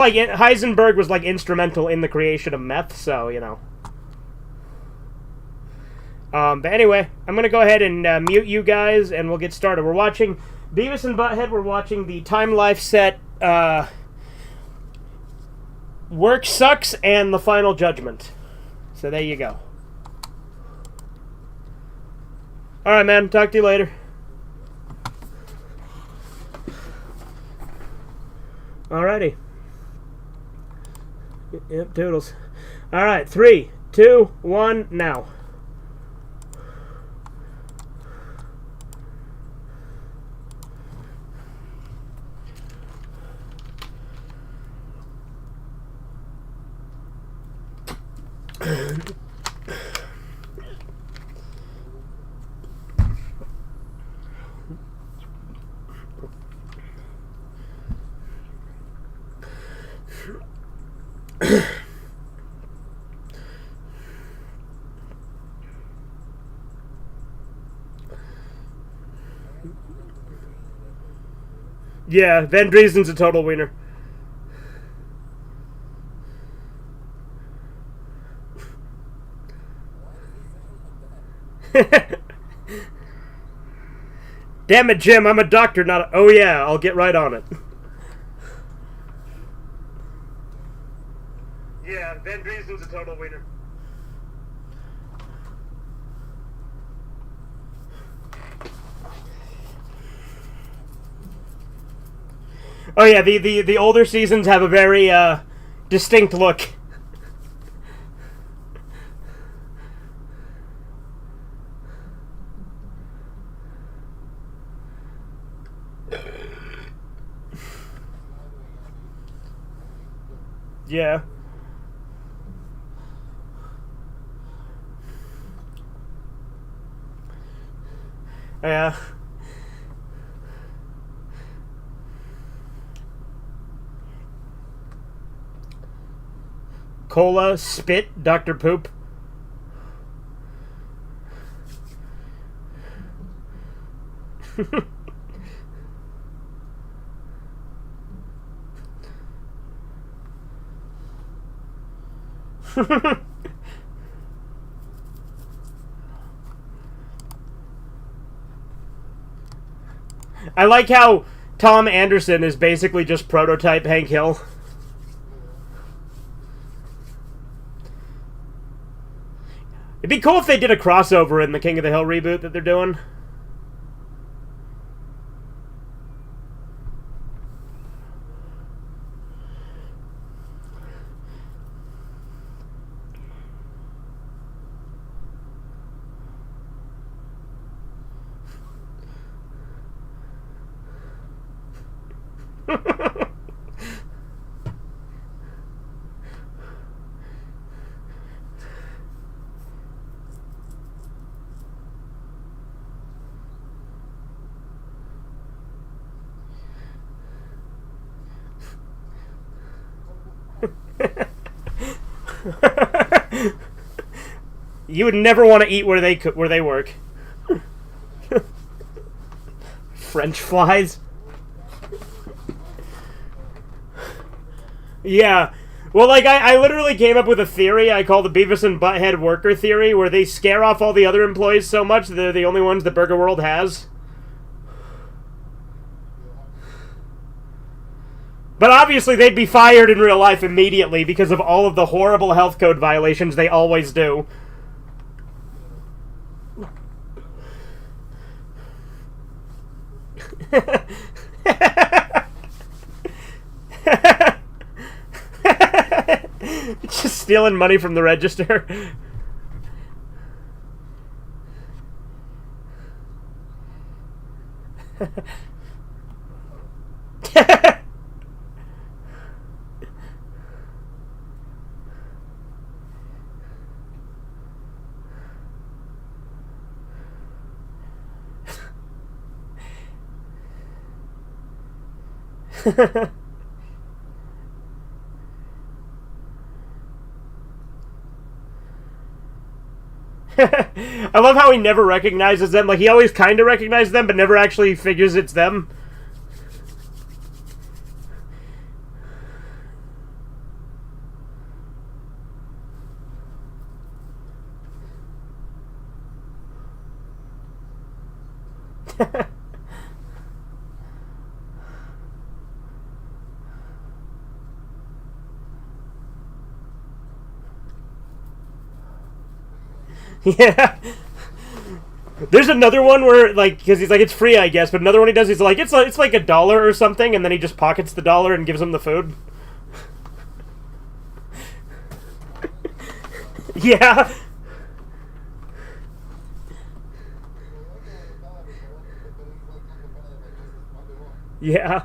Like, Heisenberg was, like, instrumental in the creation of meth, so, you know. But anyway, I'm going to go ahead and mute you guys, and we'll get started. We're watching Beavis and Butthead. We're watching the Time Life set, Work Sucks, and The Final Judgment. So there you go. Alright, man. Talk to you later. Alrighty. Yep, toodles. Alright, 3, 2, 1, now. Yeah, Van Driesen's a total wiener. Damn it, Jim, I'm a doctor, not a... Oh yeah, I'll get right on it. Yeah, Van Driesen's a total wiener. Oh yeah, the older seasons have a very distinct look. Yeah. Yeah. Cola, spit, Dr. Poop. I like how Tom Anderson is basically just prototype Hank Hill. It'd be cool if they did a crossover in the King of the Hill reboot that they're doing. You would never want to eat where they work. French flies. Yeah. Well, like, I literally came up with a theory I call the Beavis and Butthead worker theory, where they scare off all the other employees so much that they're the only ones the Burger World has. But obviously they'd be fired in real life immediately because of all of the horrible health code violations they always do. Just stealing money from the register. I love how he never recognizes them. Like, he always kind of recognizes them, but never actually figures it's them. Yeah. There's another one where, like, because he's like, it's free, I guess, but another one he does, he's like, it's like $1 or something, and then he just pockets the dollar and gives him the food. Yeah. Yeah.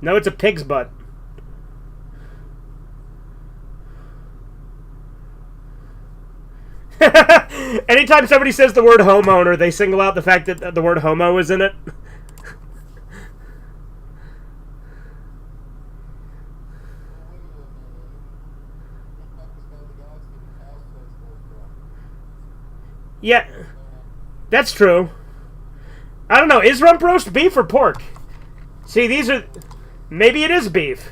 No, it's a pig's butt. Anytime somebody says the word homeowner, they single out the fact that the word homo is in it. Yeah, that's true. I don't know, is rump roast beef or pork? See, these are... Maybe it is beef.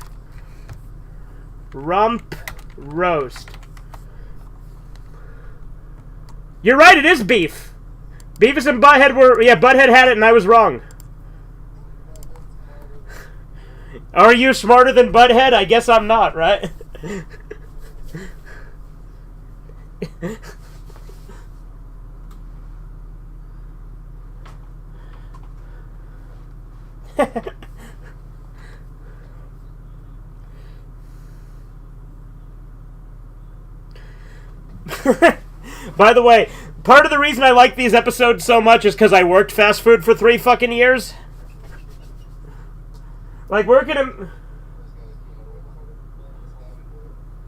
Rump roast. You're right, it is beef. Beavis and Butthead were... Yeah, Butthead had it and I was wrong. Are you smarter than Butthead? I guess I'm not, right? By the way, part of the reason I like these episodes so much is because I worked fast food for 3 fucking years. Like, working in...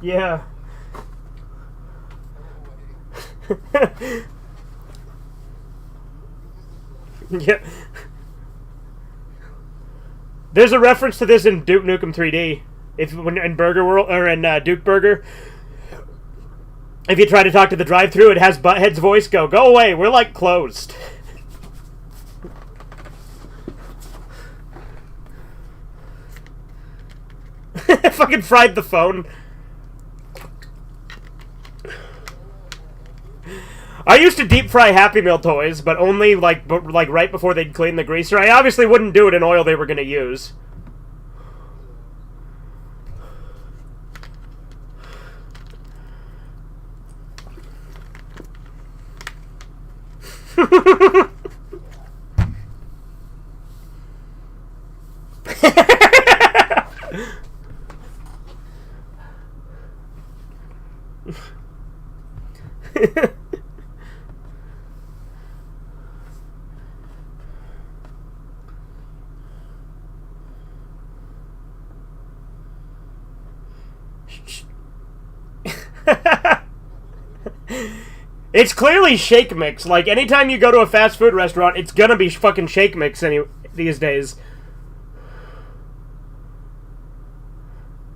Yeah. Yeah. There's a reference to this in Duke Nukem 3D. When in Burger World, or in Duke Burger, if you try to talk to the drive-thru, it has Butthead's voice go away, we're like closed. Fucking fried the phone. I used to deep fry Happy Meal toys, but only like right before they'd clean the greaser. I obviously wouldn't do it in oil they were going to use. It's clearly shake mix. Like, anytime you go to a fast food restaurant, it's gonna be fucking shake mix these days.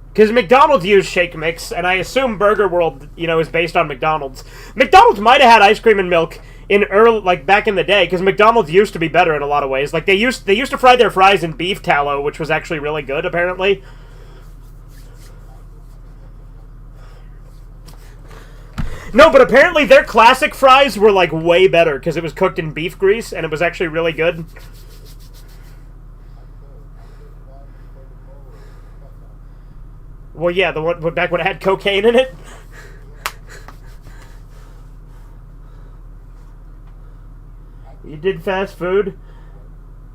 Because McDonald's used shake mix, and I assume Burger World, is based on McDonald's. McDonald's might have had ice cream and milk in back in the day, because McDonald's used to be better in a lot of ways. Like, they used to fry their fries in beef tallow, which was actually really good, apparently. No, but apparently their classic fries were, like, way better, because it was cooked in beef grease, and it was actually really good. Well, yeah, the one back when it had cocaine in it. You did fast food?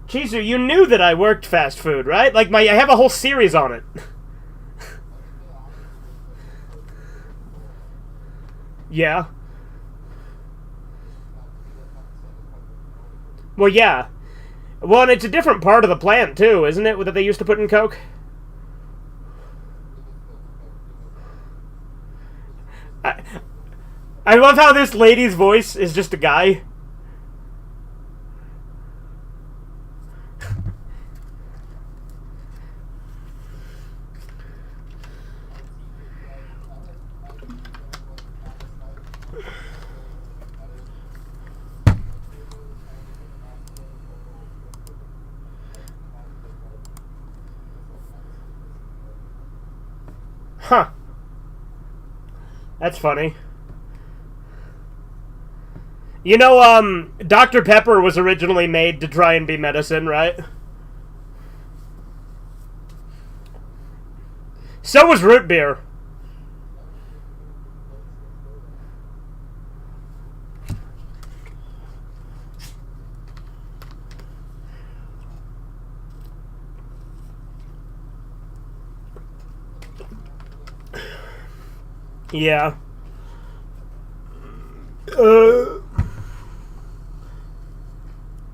Chizu, you knew that I worked fast food, right? Like, I have a whole series on it. Yeah. Well, yeah. Well, and it's a different part of the plant, too, isn't it, that they used to put in Coke? I love how this lady's voice is just a guy. Huh. That's funny. You know, Dr. Pepper was originally made to try and be medicine, right? So was root beer. Yeah.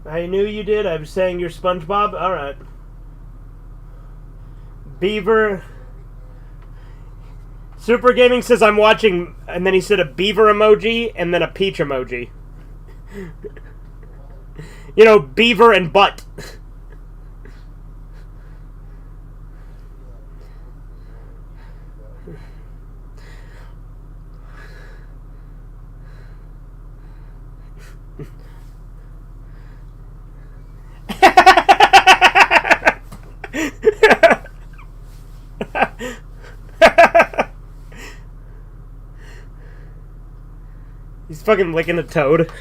I knew you did. I was saying you're SpongeBob. All right. Beaver. Super Gaming says I'm watching, and then he said a beaver emoji and then a peach emoji. You know, beaver and butt. He's fucking licking a toad.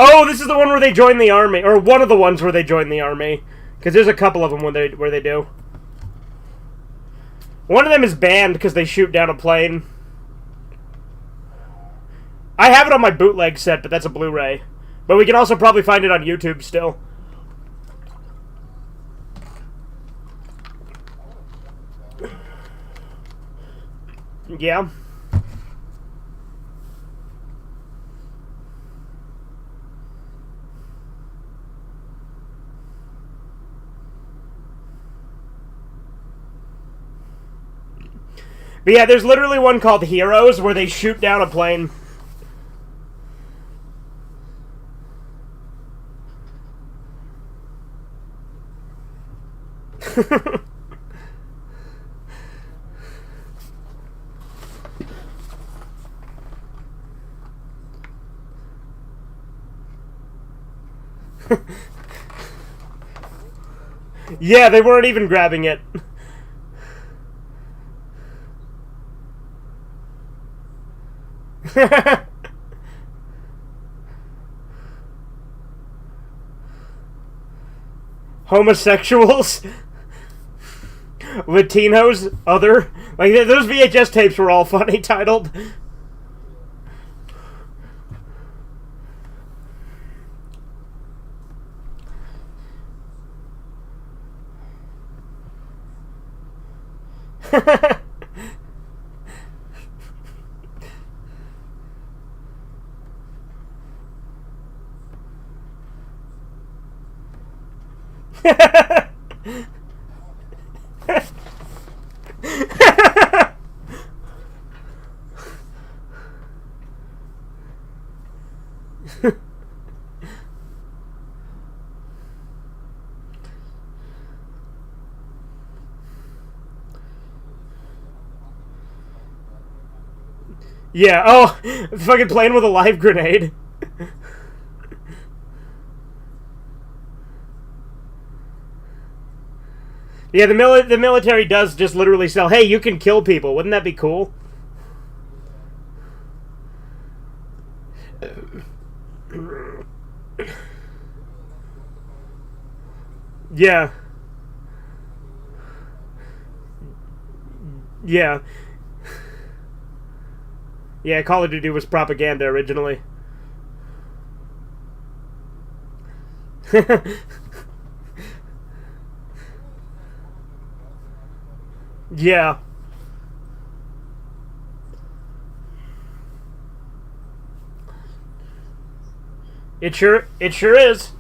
Oh, this is the one where they join the army, or one of the ones where they join the army, because there's a couple of them where they do. One of them is banned because they shoot down a plane. I have it on my bootleg set, but that's a Blu-ray. But we can also probably find it on YouTube still. Yeah. But yeah, there's literally one called Heroes where they shoot down a plane. Yeah, they weren't even grabbing it. Homosexuals, Latinos, other. Like, those VHS tapes were all funny titled. Yeah, oh, fucking playing with a live grenade. Yeah, the military does just literally sell, hey, you can kill people. Wouldn't that be cool? Yeah. Yeah. Yeah, Call of Duty was propaganda originally. Yeah. It sure is.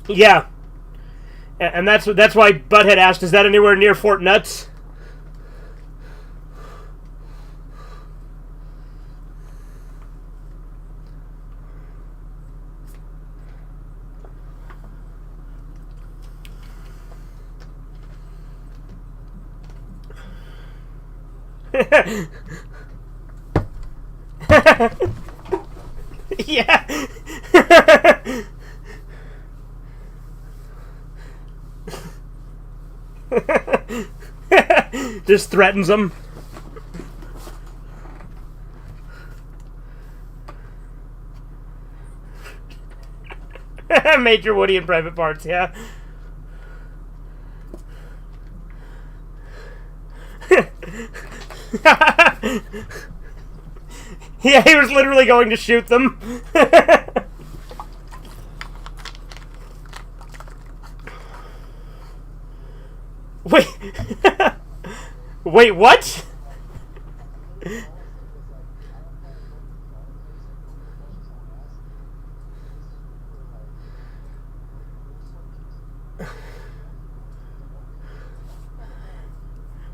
Yeah. And that's why Butthead asked, is that anywhere near Fort Nuts? Yeah. Just threatens them. Major Woody in Private Parts, yeah. Yeah, he was literally going to shoot them. Wait. Wait, what?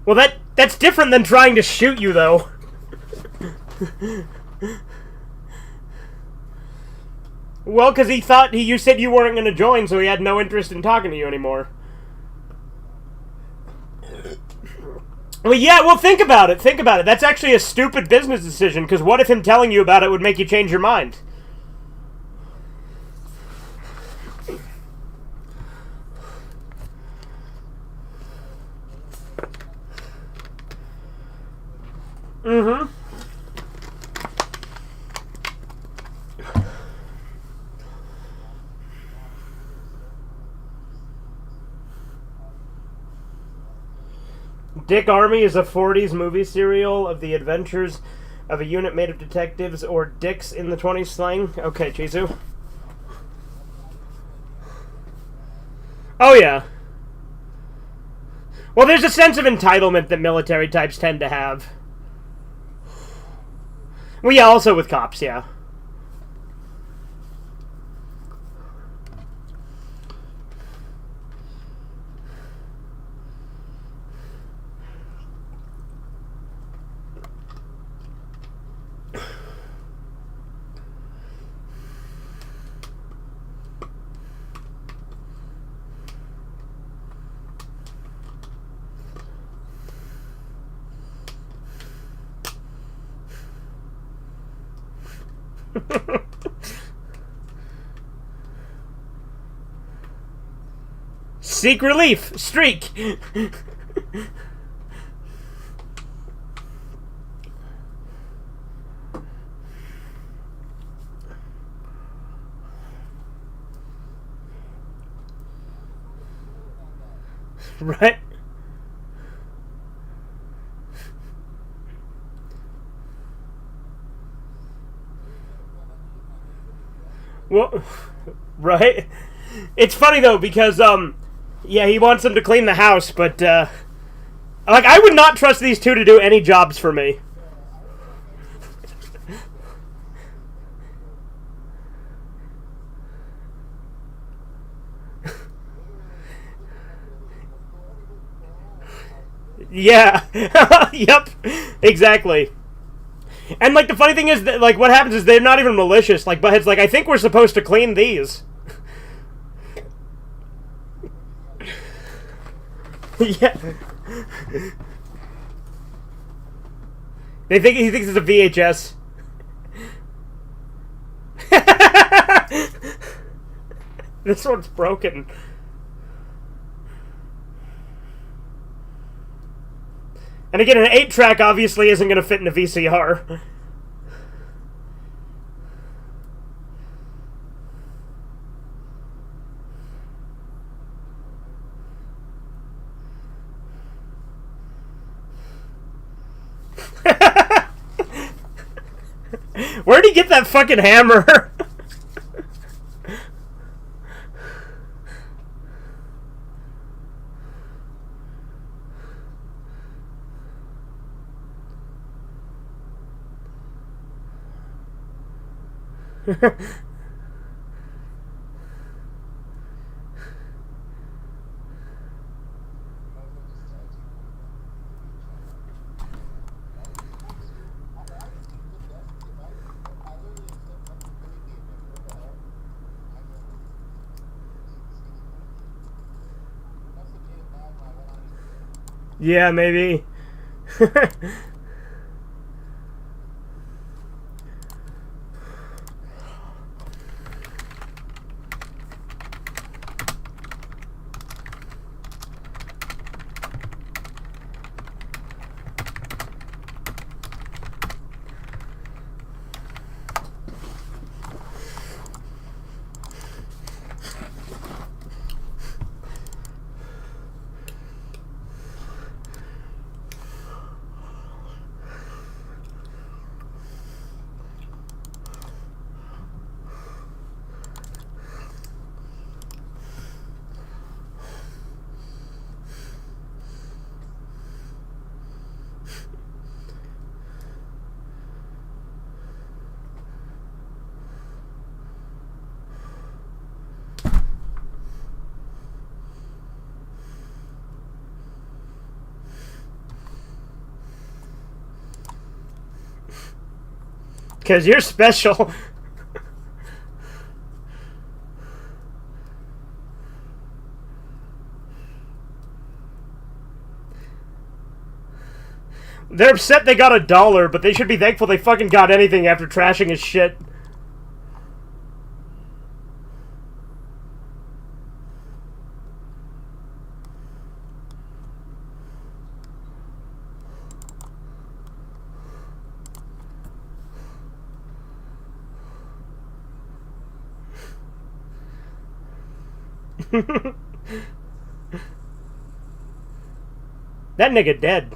Well, that's different than trying to shoot you, though. Well, because he thought you said you weren't going to join, so he had no interest in talking to you anymore. Well, yeah, well, think about it. Think about it. That's actually a stupid business decision, because what if him telling you about it would make you change your mind? Mm-hmm. Dick Army is a 40s movie serial of the adventures of a unit made of detectives, or dicks in the 20s slang. Okay, Chizu. Oh, yeah. Well, there's a sense of entitlement that military types tend to have. Well, yeah, also with cops, yeah. Seek relief. Streak. Right. Well, right. It's funny though because yeah, he wants them to clean the house, but like I would not trust these two to do any jobs for me. Yeah. Yep. Exactly. And, like, the funny thing is that, like, what happens is they're not even malicious. Like, Butthead's like, I think we're supposed to clean these. Yeah. He thinks it's a VHS. This one's broken. And again, an 8-track obviously isn't going to fit in a VCR. Where'd he get that fucking hammer? Yeah, maybe. Because you're special. They're upset they got $1, but they should be thankful they fucking got anything after trashing his shit. That nigga dead.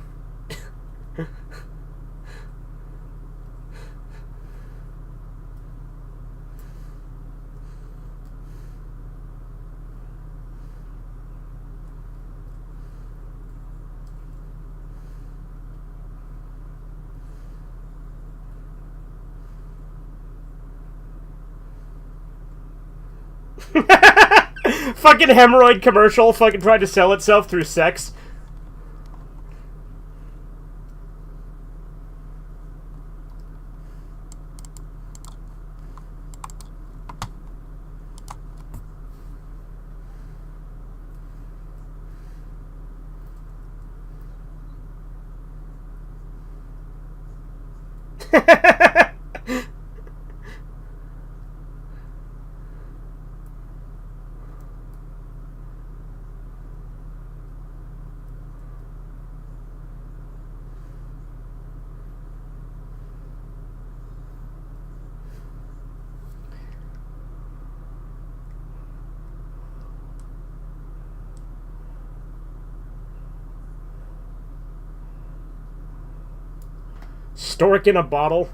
Fucking hemorrhoid commercial fucking tried to sell itself through sex. Stork in a bottle.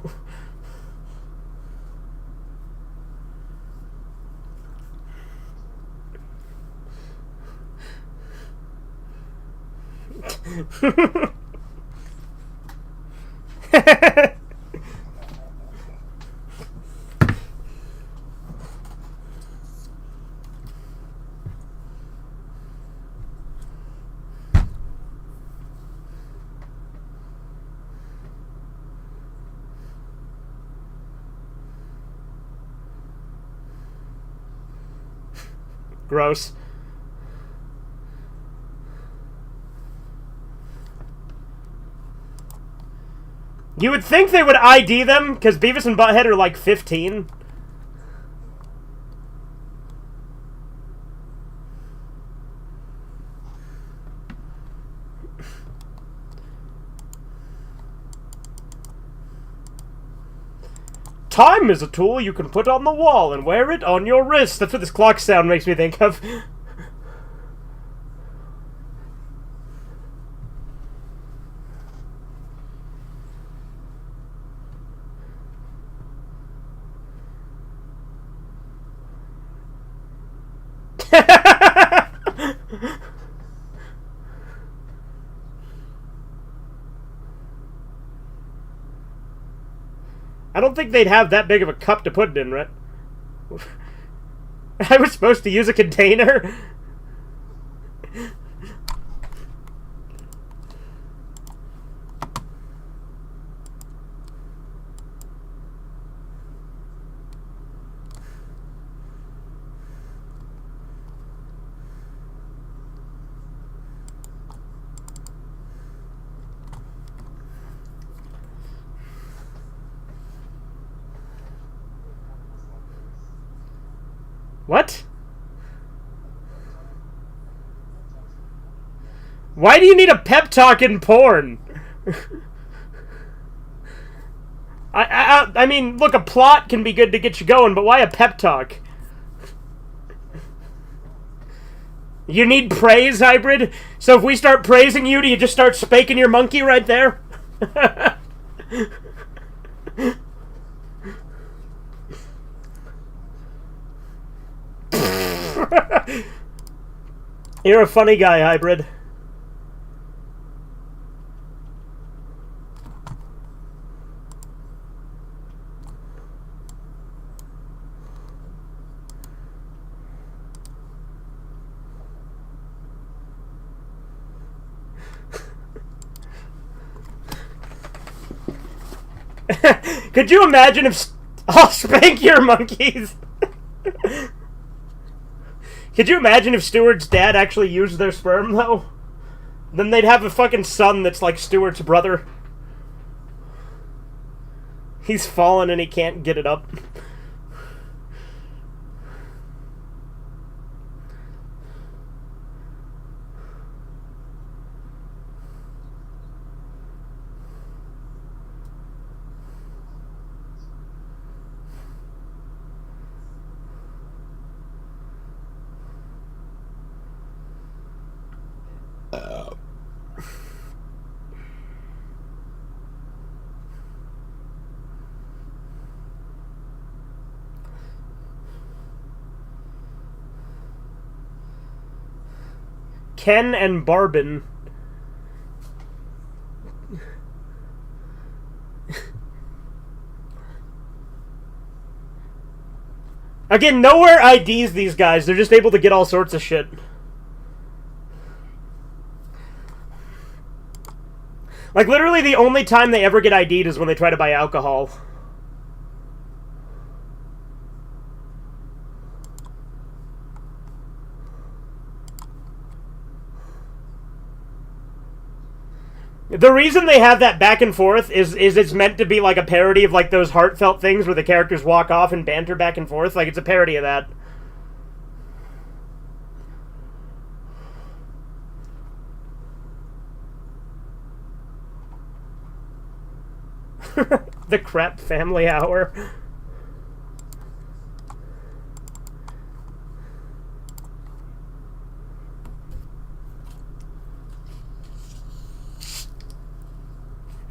Gross. You would think they would ID them, because Beavis and Butthead are like 15. Time is a tool you can put on the wall and wear it on your wrist. That's what this clock sound makes me think of. I don't think they'd have that big of a cup to put it in, right? I was supposed to use a container? What? Why do you need a pep talk in porn? I mean, look, a plot can be good to get you going, but why a pep talk? You need praise, Hybrid? So if we start praising you, do you just start spanking your monkey right there? You're a funny guy, Hybrid. Could you imagine if... I'll spank your monkeys! Could you imagine if Stewart's dad actually used their sperm, though? Then they'd have a fucking son that's like Stewart's brother. He's fallen and he can't get it up. Ken and Barbin. Again, nowhere IDs these guys. They're just able to get all sorts of shit. Like, literally the only time they ever get ID'd is when they try to buy alcohol. The reason they have that back and forth is it's meant to be like a parody of like those heartfelt things where the characters walk off and banter back and forth. Like, it's a parody of that. The crap family hour.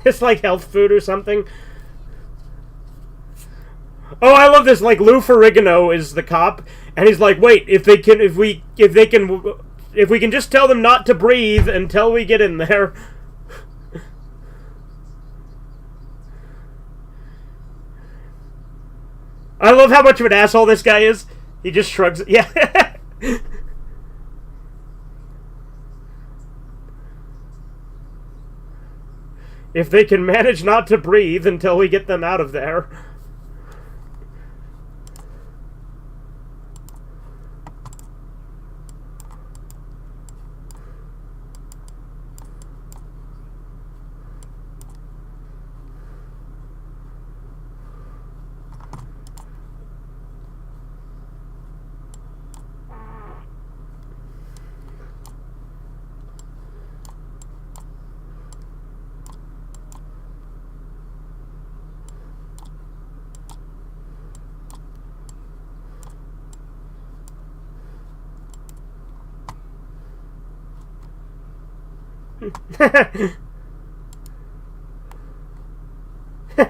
It's like health food or something. Oh, I love this. Like, Lou Ferrigno is the cop, and he's like, "Wait, if we can just tell them not to breathe until we get in there." I love how much of an asshole this guy is. He just shrugs. Yeah. If they can manage not to breathe until we get them out of there.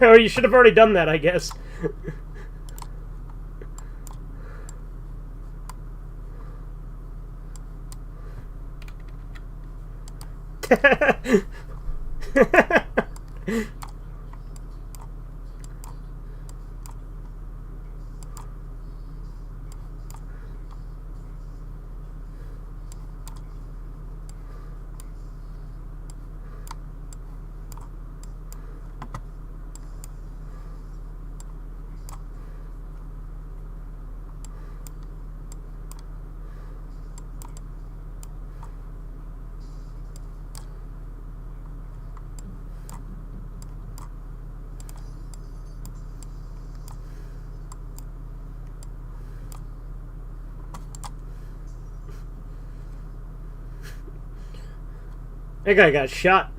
Or you should have already done that, I guess. That guy got shot.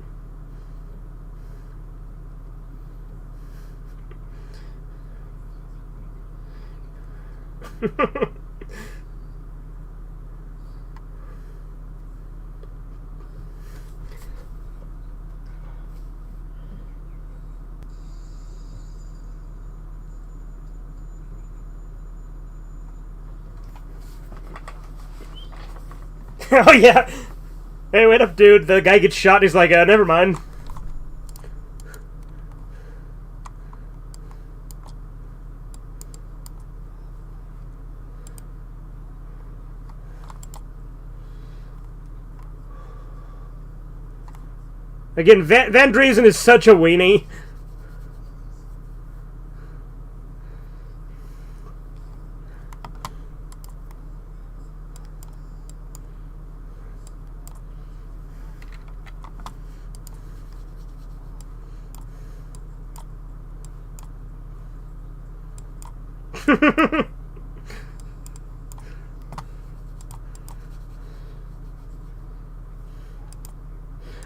Oh yeah. Hey, wait up, dude. The guy gets shot and he's like, never mind. Again, Van Driesen is such a weenie.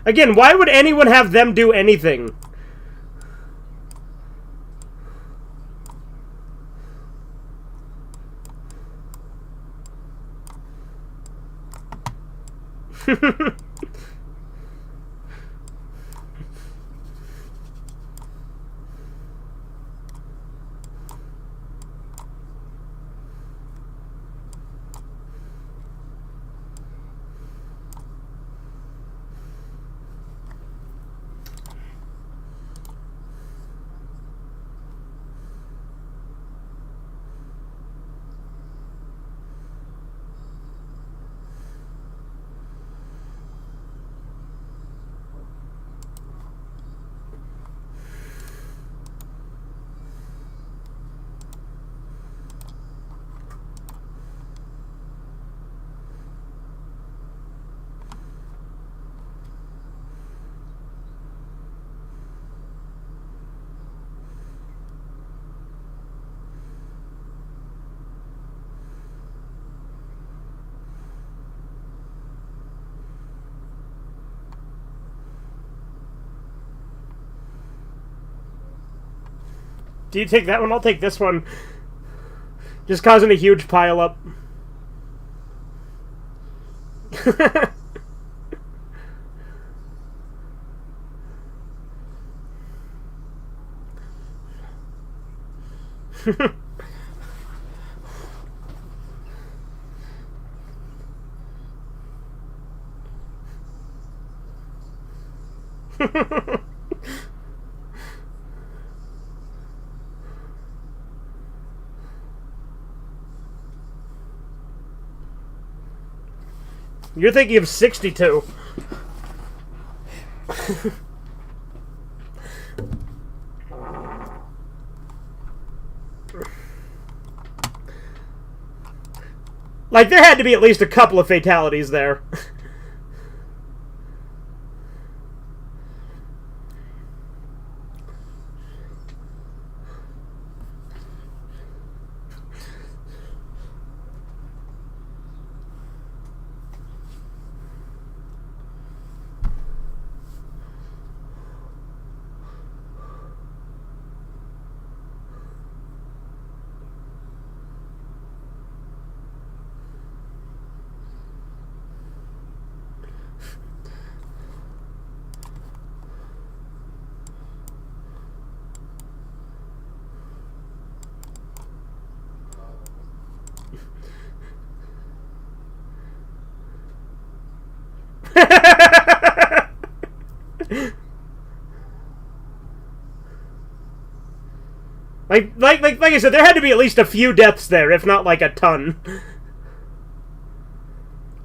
Again, why would anyone have them do anything? Do you take that one? I'll take this one. Just causing a huge pile-up. You're thinking of 62. Like, there had to be at least a couple of fatalities there. like I said, there had to be at least a few deaths there, if not like a ton.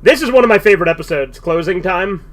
This is one of my favorite episodes, Closing Time.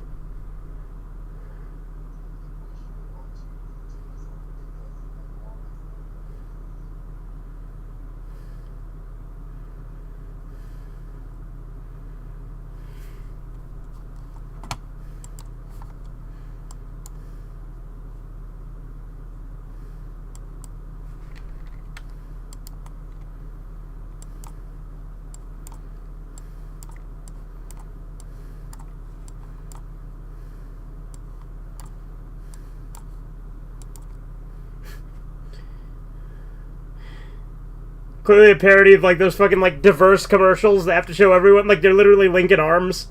Clearly a parody of, like, those fucking, like, diverse commercials that have to show everyone. Like, they're literally linking arms.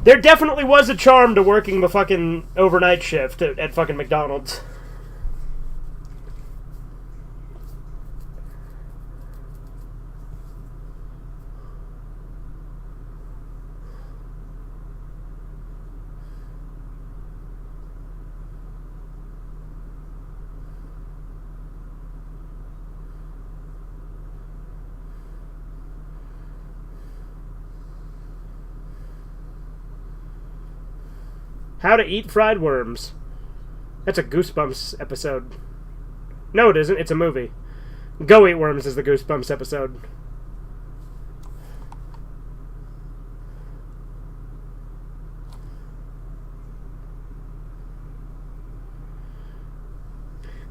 There definitely was a charm to working the fucking overnight shift at fucking McDonald's. How to Eat Fried Worms. That's a Goosebumps episode. No, it isn't. It's a movie. Go Eat Worms is the Goosebumps episode.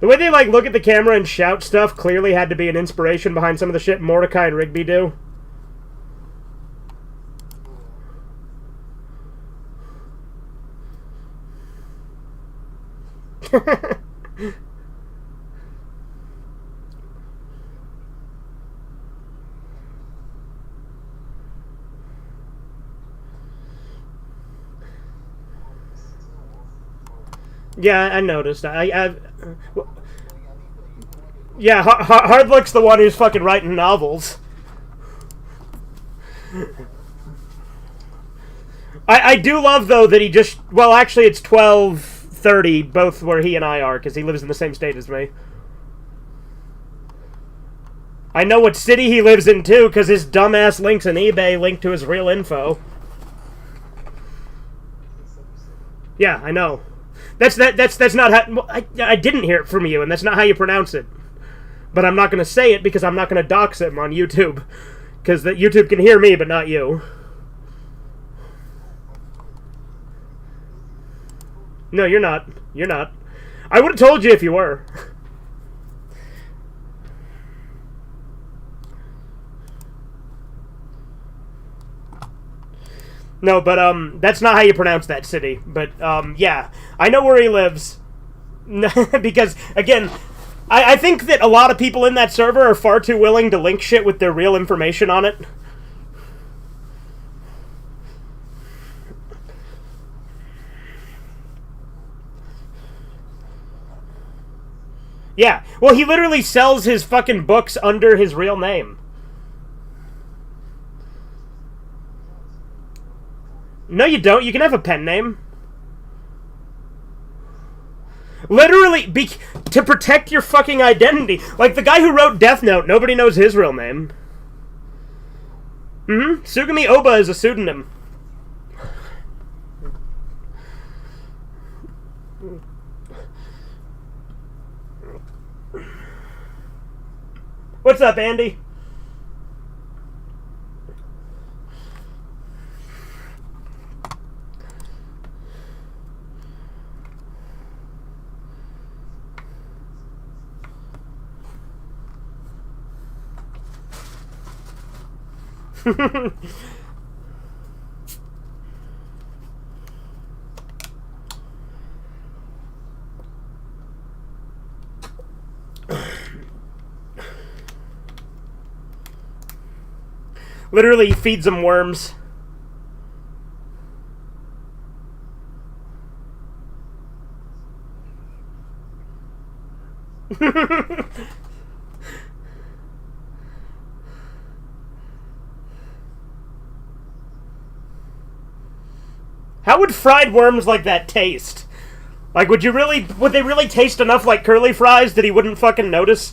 The way they, like, look at the camera and shout stuff clearly had to be an inspiration behind some of the shit Mordecai and Rigby do. Yeah, I noticed. Yeah, Hardluck's the one who's fucking writing novels. I do love, though, that he just... Well, actually, it's 12:30, both where he and I are, because he lives in the same state as me. I know what city he lives in, too, because his dumbass links in eBay link to his real info. Yeah, I know. That's not how... I didn't hear it from you, and that's not how you pronounce it. But I'm not going to say it, because I'm not going to dox him on YouTube. Because YouTube can hear me, but not you. No, you're not. You're not. I would have told you if you were. No, but, that's not how you pronounce that city. But, yeah. I know where he lives. Because, again, I think that a lot of people in that server are far too willing to link shit with their real information on it. Yeah. Well, he literally sells his fucking books under his real name. No, you don't. You can have a pen name. Literally, to protect your fucking identity. Like, the guy who wrote Death Note, nobody knows his real name. Sugami Oba is a pseudonym. What's up, Andy? Literally feeds them worms. How would fried worms like that taste? Like, would they really taste enough like curly fries that he wouldn't fucking notice?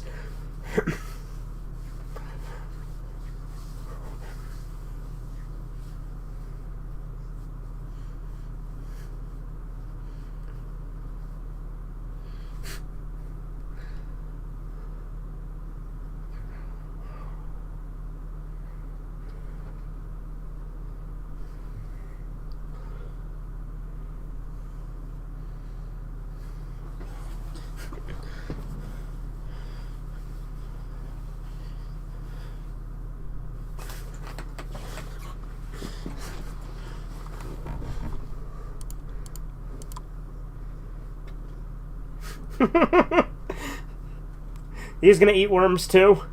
He's gonna eat worms too.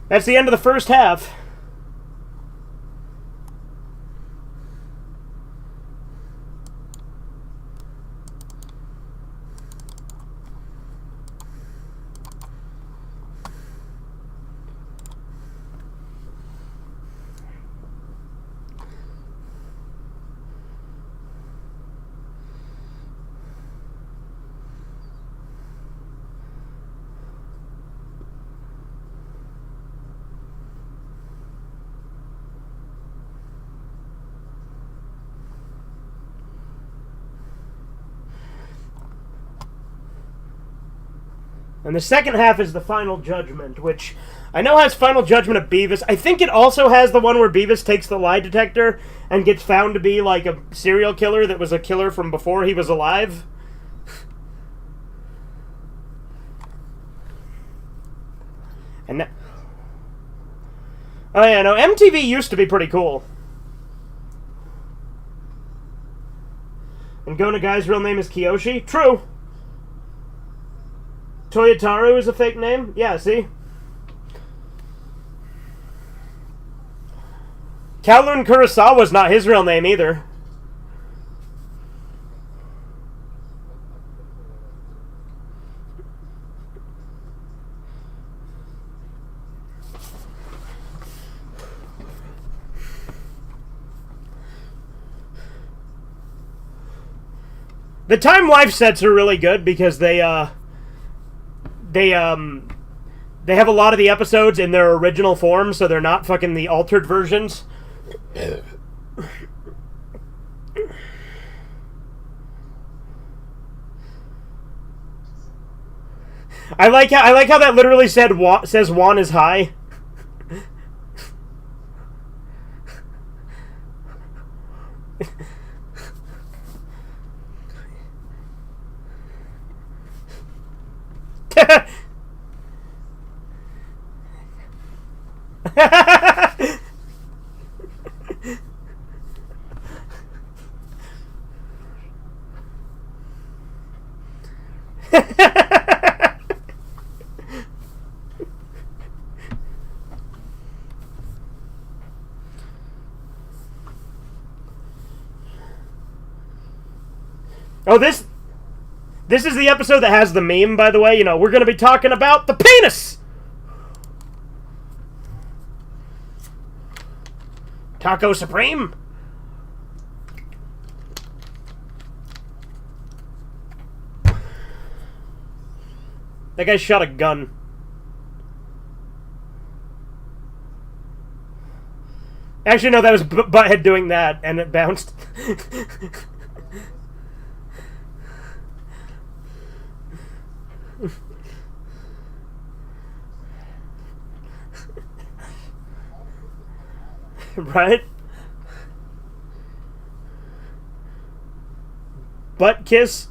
That's the end of the first half. And the second half is the Final Judgment, which I know has Final Judgment of Beavis. I think it also has the one where Beavis takes the lie detector and gets found to be like a serial killer that was a killer from before he was alive. And oh yeah, no, MTV used to be pretty cool. And Go Nagai's real name is Kiyoshi? True. Toyotaru is a fake name? Yeah, see? Kowloon Kurosawa's not his real name either. The Time Life sets are really good because they have a lot of the episodes in their original form, so they're not fucking the altered versions. I like how that literally says Juan is high. Oh, this is the episode that has the meme, by the way. You know, we're going to be talking about the penis! Taco Supreme? That guy shot a gun. Actually, no, that was Butthead doing that, and it bounced. Right? Butt kiss?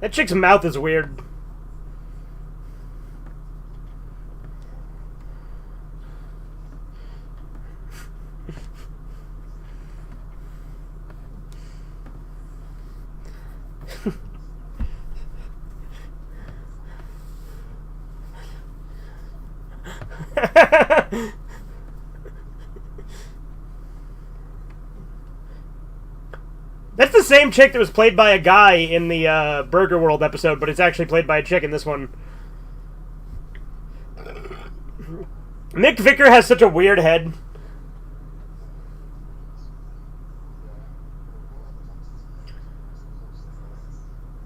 That chick's mouth is weird. That's the same chick that was played by a guy in the Burger World episode, but it's actually played by a chick in this one. Mick Vicker has such a weird head.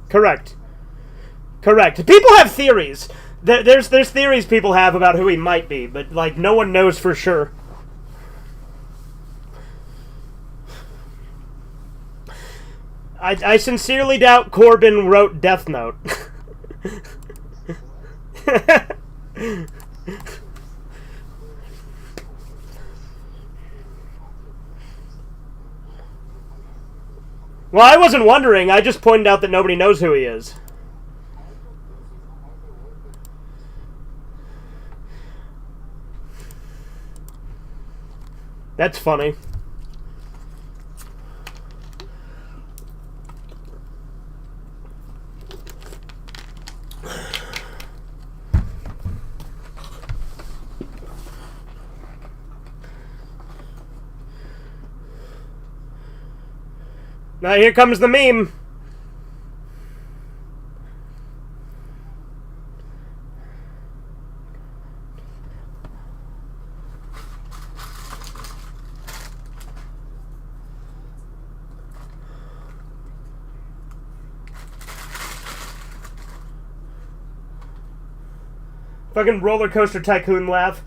Correct. Correct. People have theories. There's theories people have about who he might be, but like no one knows for sure. I sincerely doubt Corbin wrote Death Note. Well, I wasn't wondering. I just pointed out that nobody knows who he is. That's funny. Now here comes the meme. Fucking roller coaster tycoon laugh.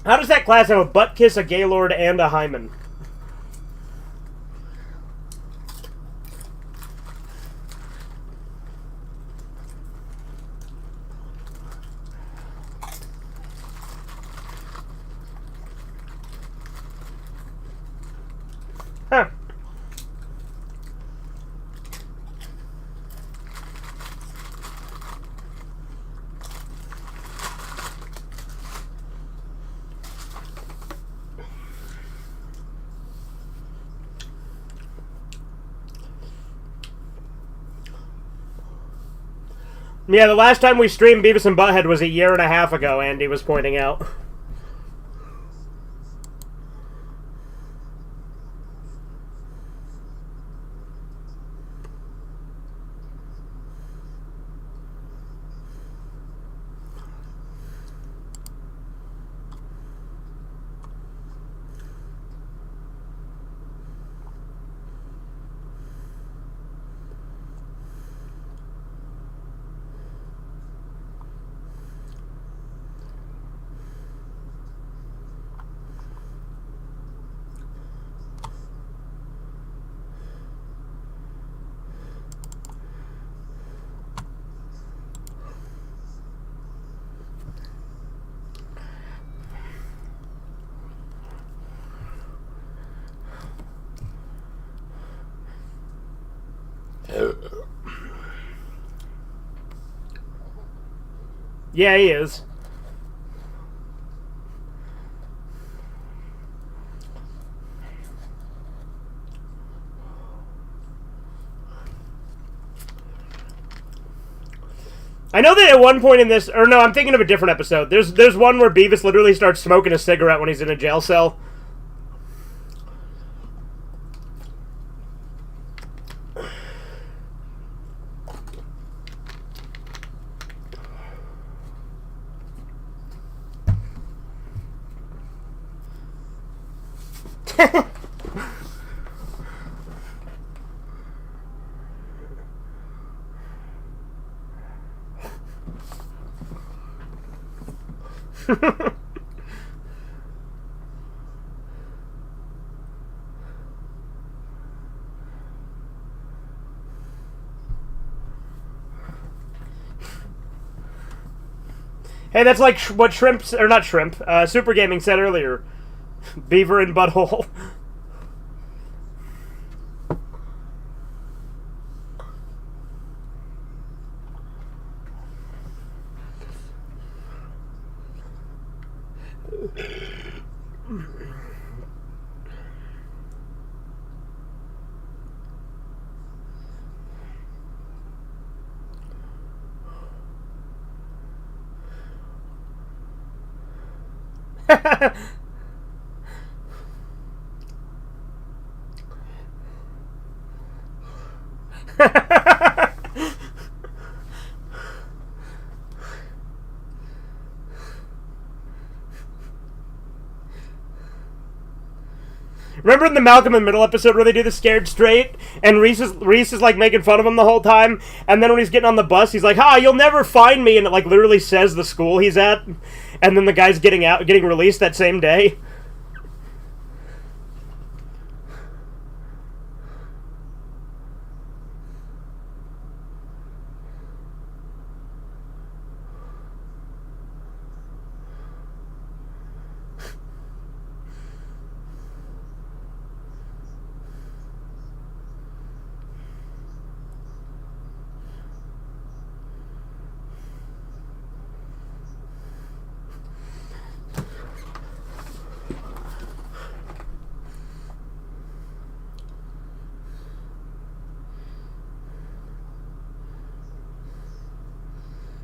How does that class have a butt kiss, a Gaylord, and a hymen? Huh. Yeah, the last time we streamed Beavis and Butthead was a year and a half ago, Andy was pointing out. Yeah, he is. I know that at one point in this, or no, I'm thinking of a different episode. There's one where Beavis literally starts smoking a cigarette when he's in a jail cell. Hey, that's like what Shrimp, or not Shrimp, Super Gaming said earlier. Beaver and Butthole. Remember in the Malcolm in the Middle episode where they do the scared straight, and Reese is like making fun of him the whole time, and then when he's getting on the bus, he's like, "Ha, you'll never find me," and it like literally says the school he's at, and then the guy's getting released that same day.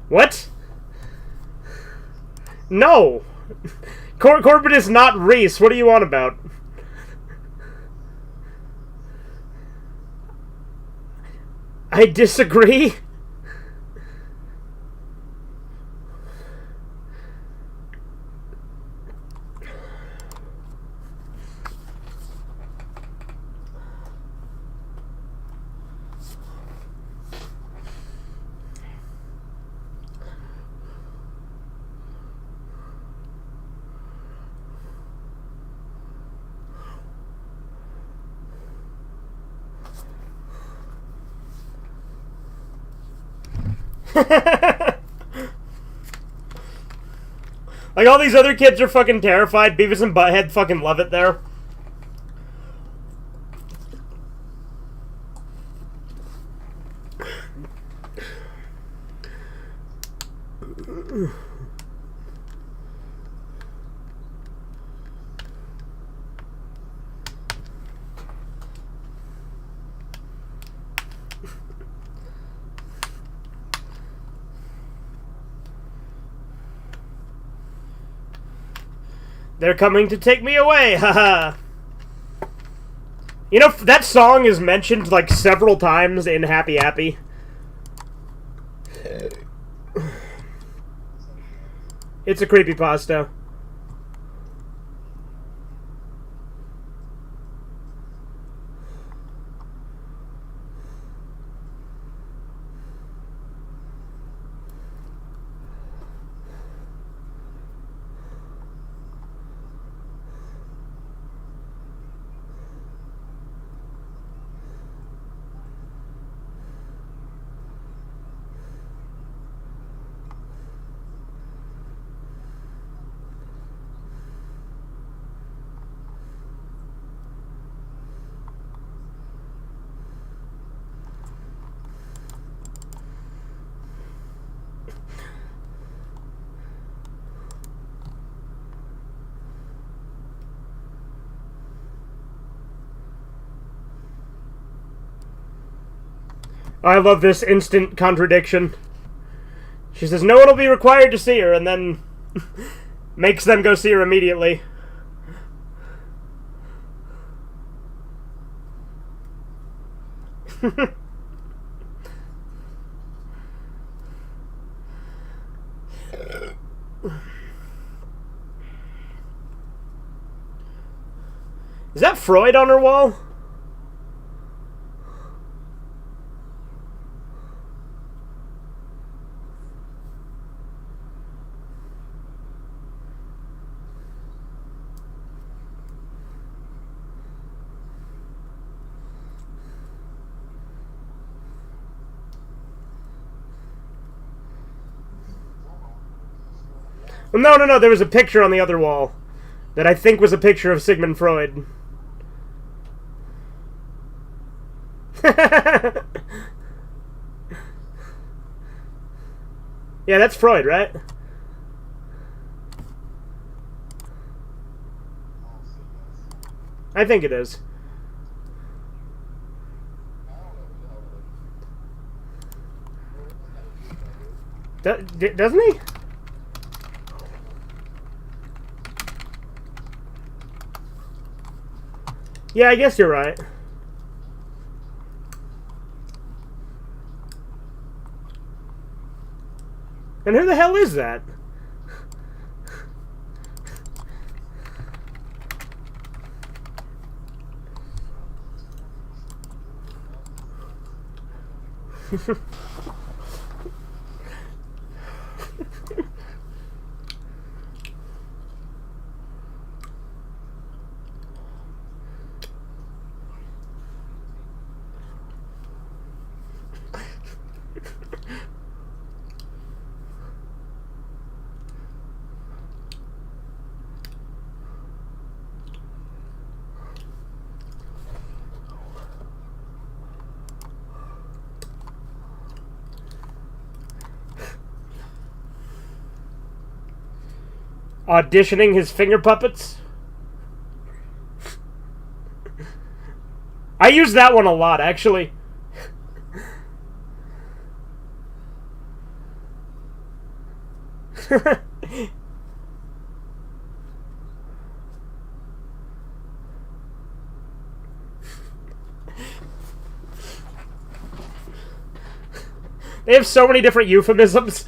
What? No! Corbin is not Reese. What are you on about? I disagree. Like, all these other kids are fucking terrified. Beavis and Butthead fucking love it there. They're coming to take me away, haha. You know, that song is mentioned like several times in Happy Happy. It's a creepypasta. I love this instant contradiction. She says no one will be required to see her, and then makes them go see her immediately. Is that Freud on her wall? Well, no, there was a picture on the other wall that I think was a picture of Sigmund Freud. Yeah, that's Freud, right? I think it is. Doesn't he? Yeah, I guess you're right. And who the hell is that? Auditioning his finger puppets? I use that one a lot, actually. They have so many different euphemisms.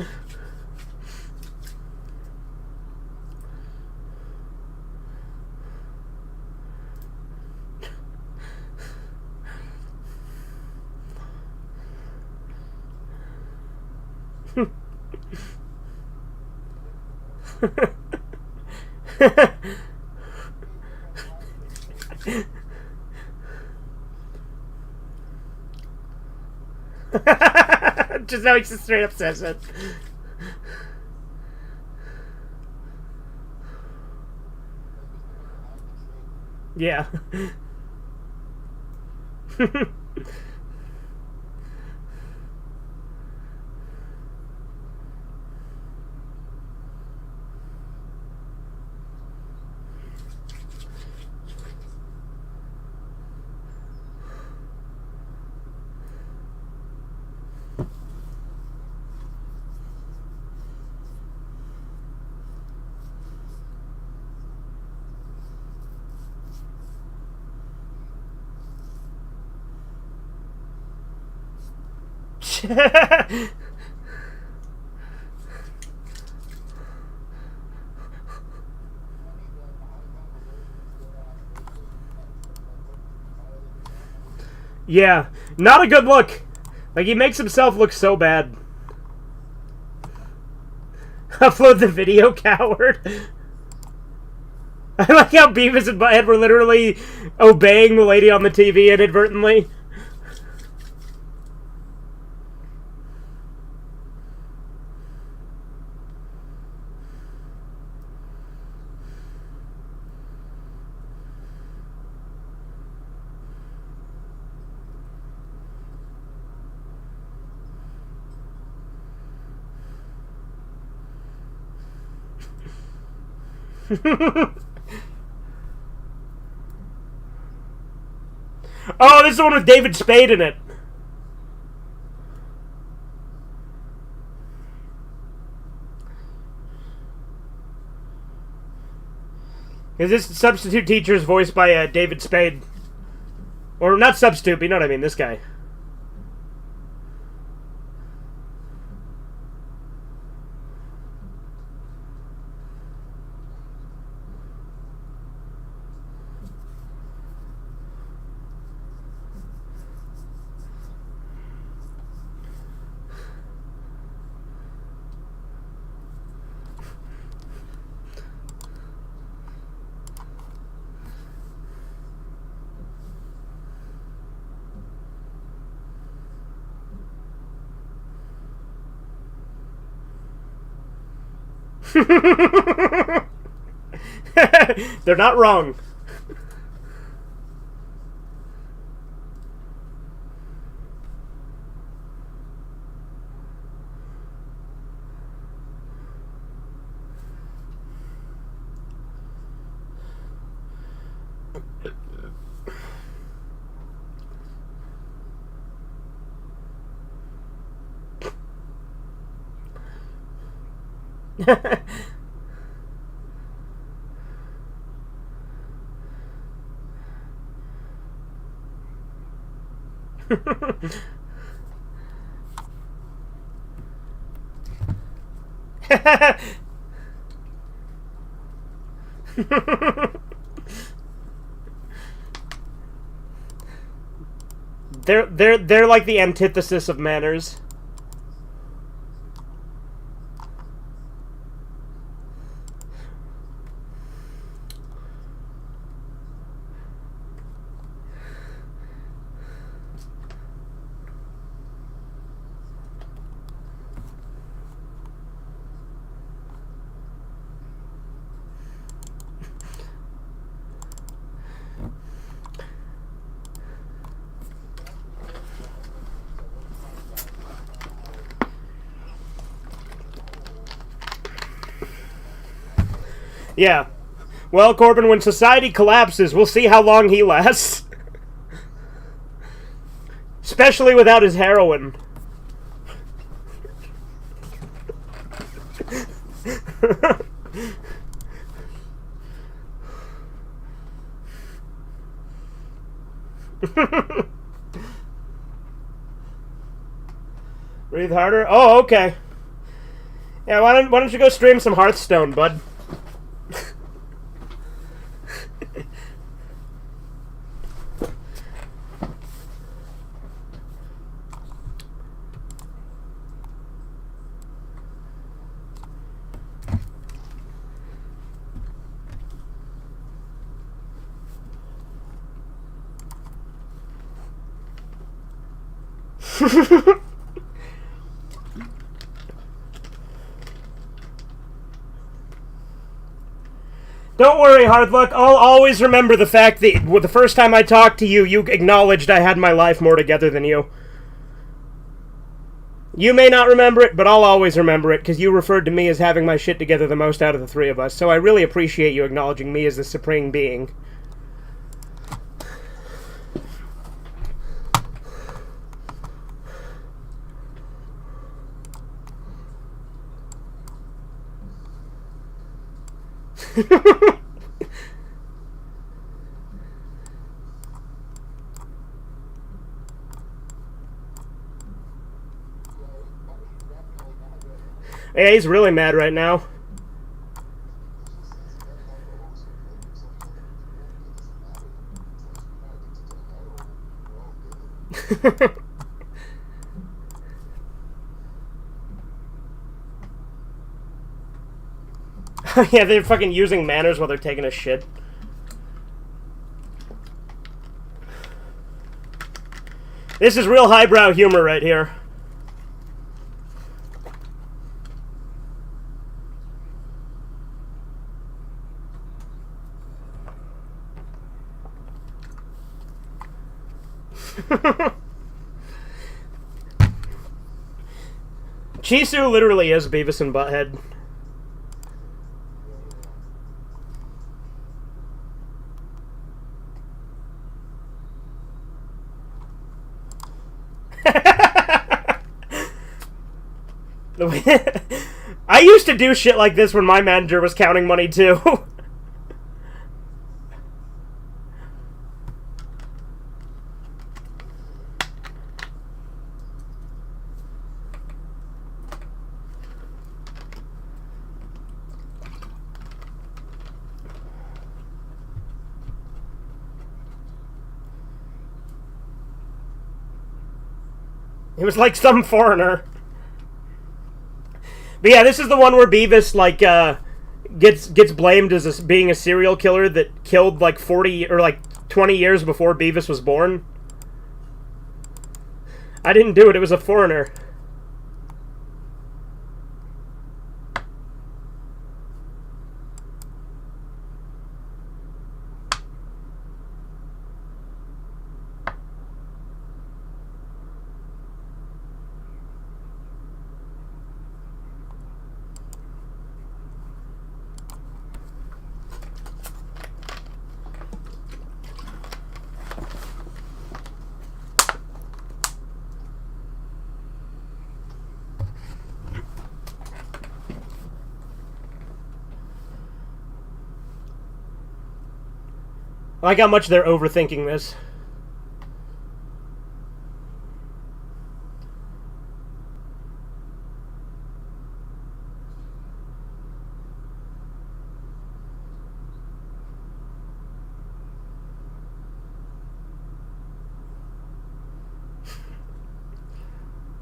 Just how he just straight up says it. Yeah. Yeah, not a good look. Like, he makes himself look so bad. Upload the video, coward. I like how Beavis and Butthead were literally obeying the lady on the TV inadvertently. Oh, this is the one with David Spade in it. Because this substitute teacher is voiced by David Spade. Or not substitute, but you know what I mean, this guy. They're not wrong. They're like the antithesis of manners. Yeah. Well, Corbin, when society collapses, we'll see how long he lasts. Especially without his heroin. Breathe harder? Oh, okay. Yeah, why don't you go stream some Hearthstone, bud? Don't worry, Hardluck. I'll always remember the fact that the first time I talked to you, you acknowledged I had my life more together than you. You may not remember it, but I'll always remember it, because you referred to me as having my shit together the most out of the three of us, so I really appreciate you acknowledging me as the supreme being. Yeah, he's really mad right now. Yeah, they're fucking using manners while they're taking a shit. This is real highbrow humor right here. Chisu literally is Beavis and Butthead. I used to do shit like this when my manager was counting money too. It was like some foreigner. But yeah, this is the one where Beavis, like, gets blamed as being a serial killer that killed, like, 40 or, like, 20 years before Beavis was born. I didn't do it, it was a foreigner. I like how much they're overthinking this.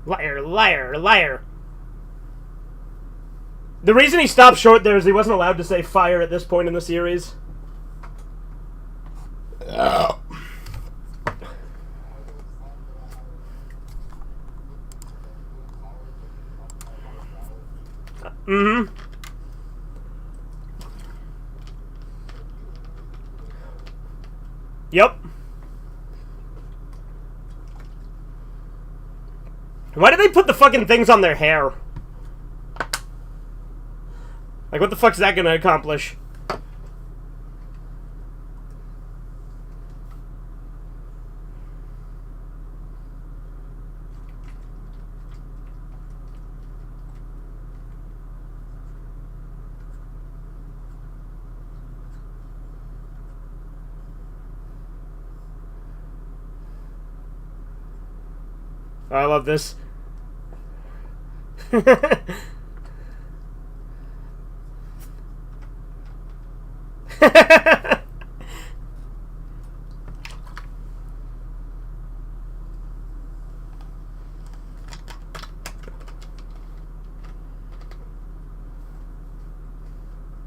Liar, liar, liar. The reason he stopped short there is he wasn't allowed to say fire at this point in the series. Oh. Mm-hmm. Yep. Why did they put the fucking things on their hair? Like, what the fuck's that gonna accomplish? Oh, I love this.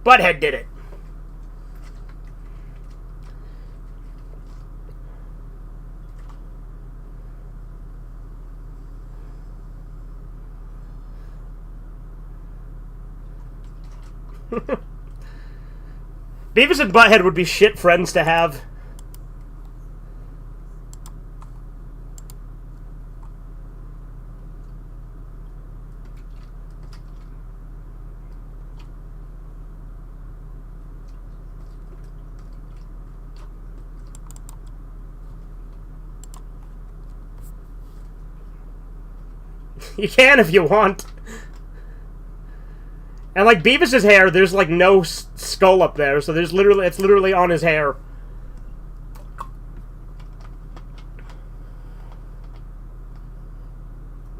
Butthead did it. Beavis and Butthead would be shit friends to have. You can if you want. And like Beavis's hair, there's like no skull up there, so it's literally on his hair.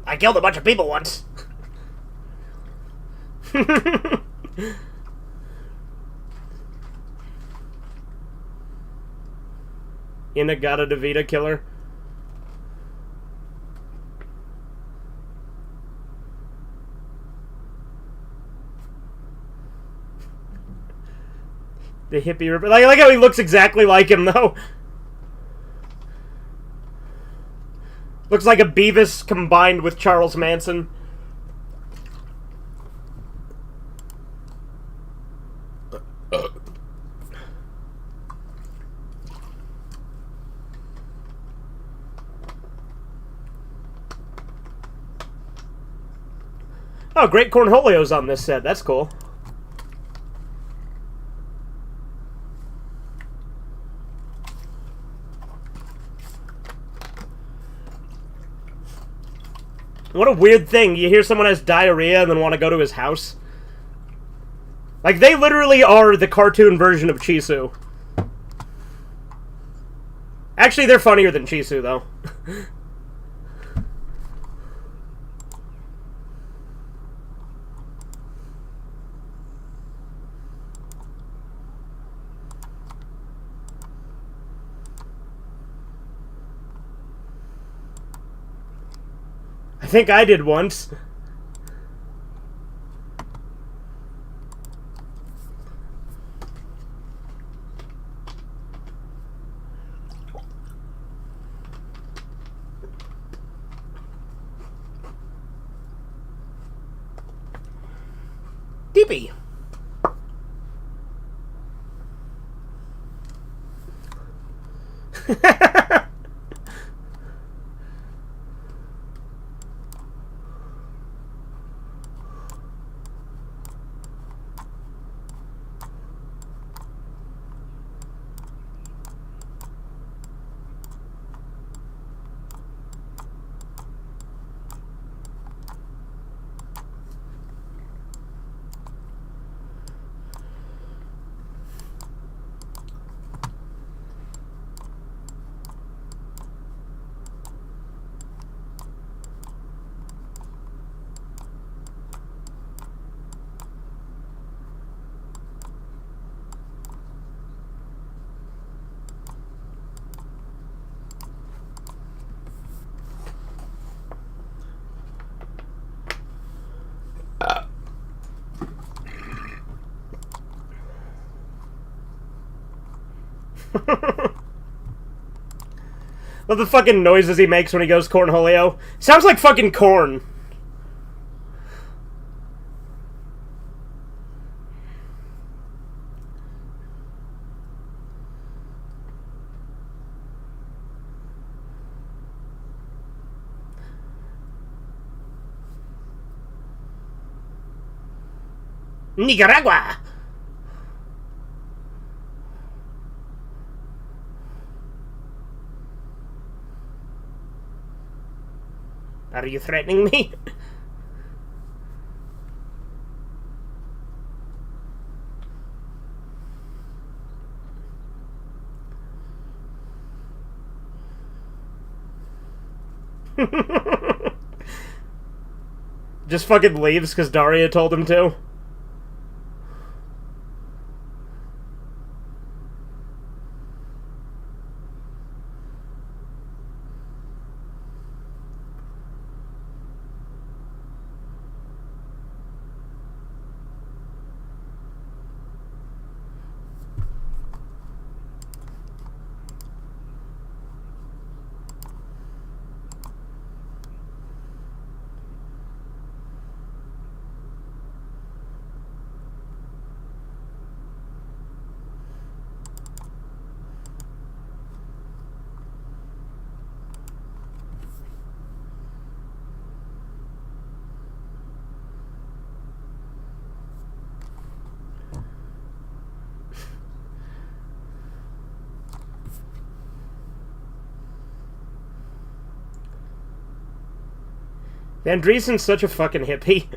I killed a bunch of people once. Inagata DeVita killer. The hippie ripper. Like how he looks exactly like him, though. Looks like a Beavis combined with Charles Manson. Oh, great Cornholio's on this set. That's cool. What a weird thing. You hear someone has diarrhea and then want to go to his house. Like, they literally are the cartoon version of Chisu. Actually, they're funnier than Chisu, though. I think I did once. Deepy. What the fucking noises he makes when he goes cornholio? Sounds like fucking corn. Nicaragua! Are you threatening me? Just fucking leaves because Daria told him to. Andreessen's such a fucking hippie.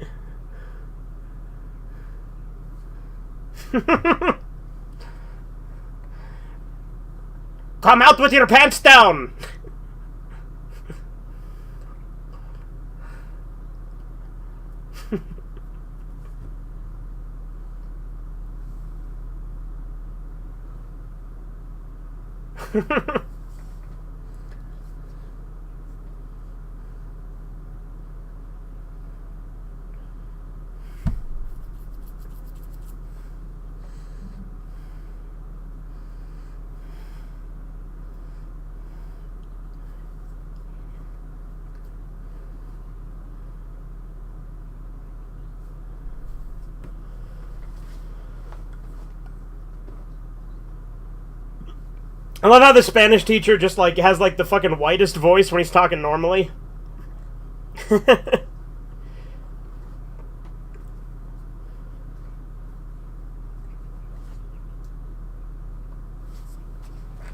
Come out with your pants down! I love how the Spanish teacher just, like, has, like, the fucking whitest voice when he's talking normally.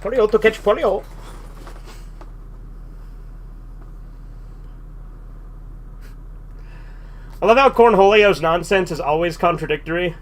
Polio to catch polio. I love how Cornholio's nonsense is always contradictory.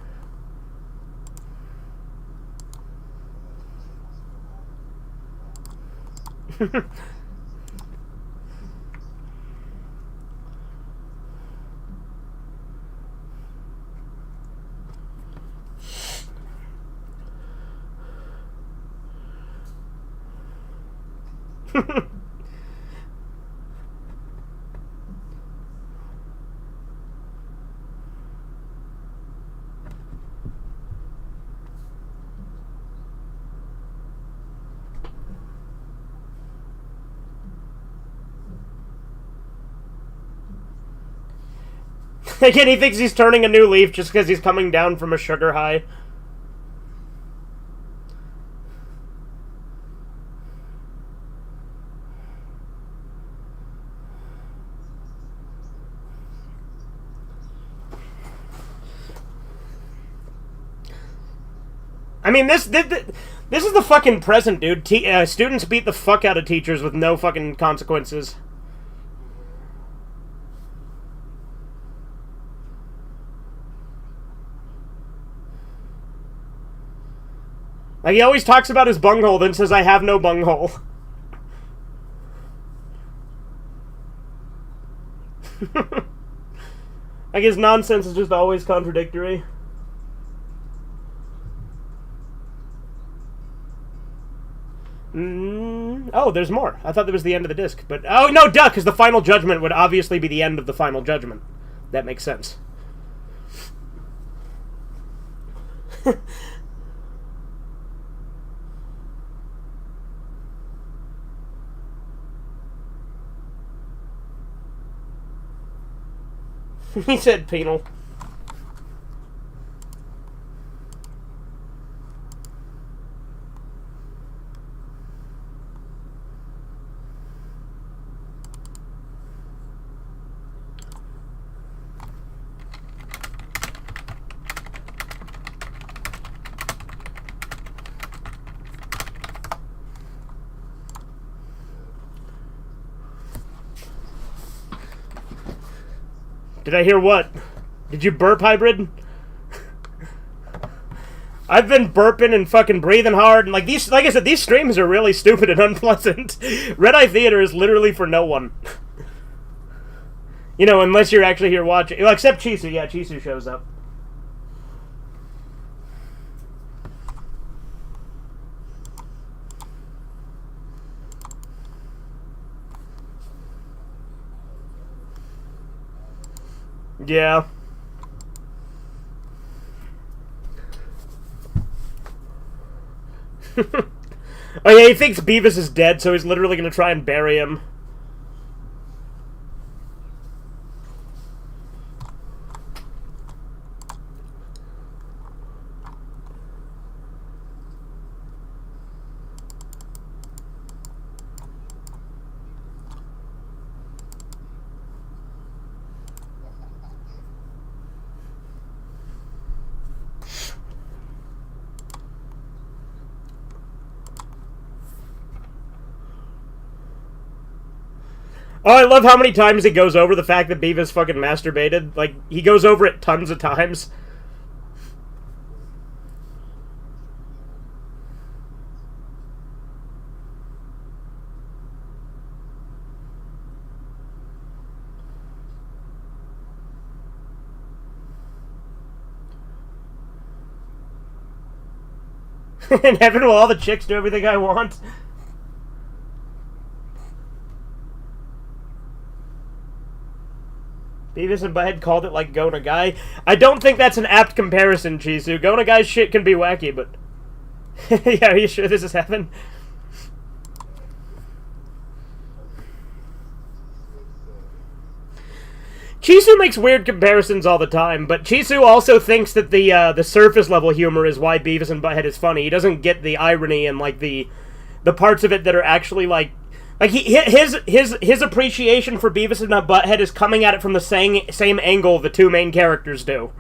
Again, he thinks he's turning a new leaf just because he's coming down from a sugar high. I mean, this is the fucking present, dude. Students beat the fuck out of teachers with no fucking consequences. Like, he always talks about his bunghole, then says, I have no bunghole. Like, his nonsense is just always contradictory. Oh, there's more. I thought that was the end of the disc. But, oh, no, duh, because the final judgment would obviously be the end of the final judgment. That makes sense. He said penal. Did I hear what? Did you burp, Hybrid? I've been burping and fucking breathing hard, and like I said, these streams are really stupid and unpleasant. Redeye Theater is literally for no one. You know, unless you're actually here watching. Well, except Chisu. Yeah, Chisu shows up. Yeah. Oh yeah, he thinks Beavis is dead, so he's literally gonna try and bury him. Oh, I love how many times he goes over the fact that Beavis fucking masturbated. Like, he goes over it tons of times. In heaven, will all the chicks do everything I want? Beavis and Butthead called it like Go Nagai. I don't think that's an apt comparison, Chisu. Go Nagai's shit can be wacky, but... Yeah, are you sure this is heaven? Chisu makes weird comparisons all the time, but Chisu also thinks that the surface level humor is why Beavis and Butthead is funny. He doesn't get the irony and like the parts of it that are actually like his appreciation for Beavis and Butthead is coming at it from the same angle the two main characters do.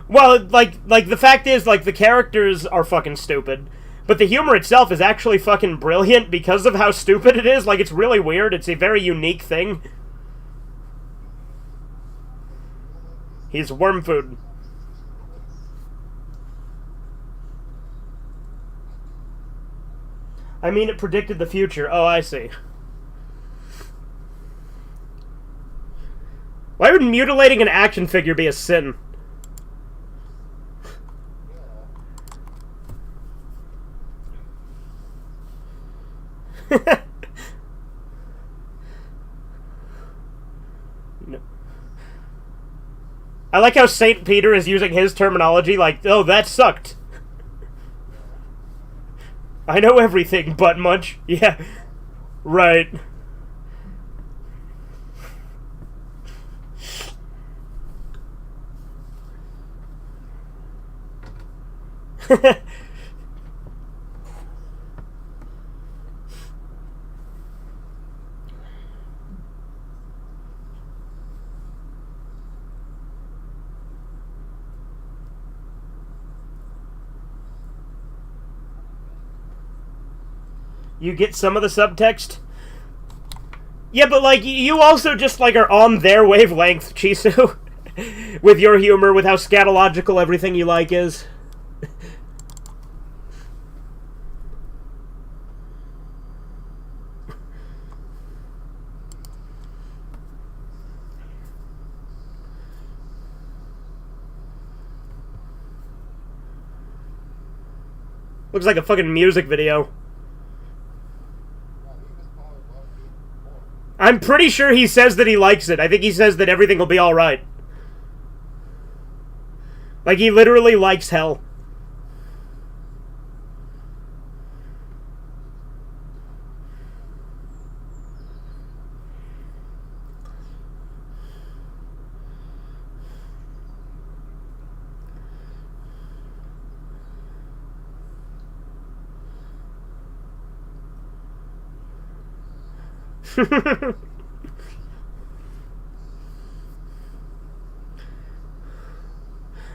Well, like the fact is, like, the characters are fucking stupid, but the humor itself is actually fucking brilliant because of how stupid it is. Like, it's really weird. It's a very unique thing. He's worm food. I mean, it predicted the future. Oh, I see. Why would mutilating an action figure be a sin? No. I like how St. Peter is using his terminology like, oh, that sucked. I know everything, butt munch. Yeah. Right. You get some of the subtext? Yeah, but, like, you also just, like, are on their wavelength, Chisu. With your humor, with how scatological everything you like is. Looks like a fucking music video. I'm pretty sure he says that he likes it. I think he says that everything will be alright. Like, he literally likes hell.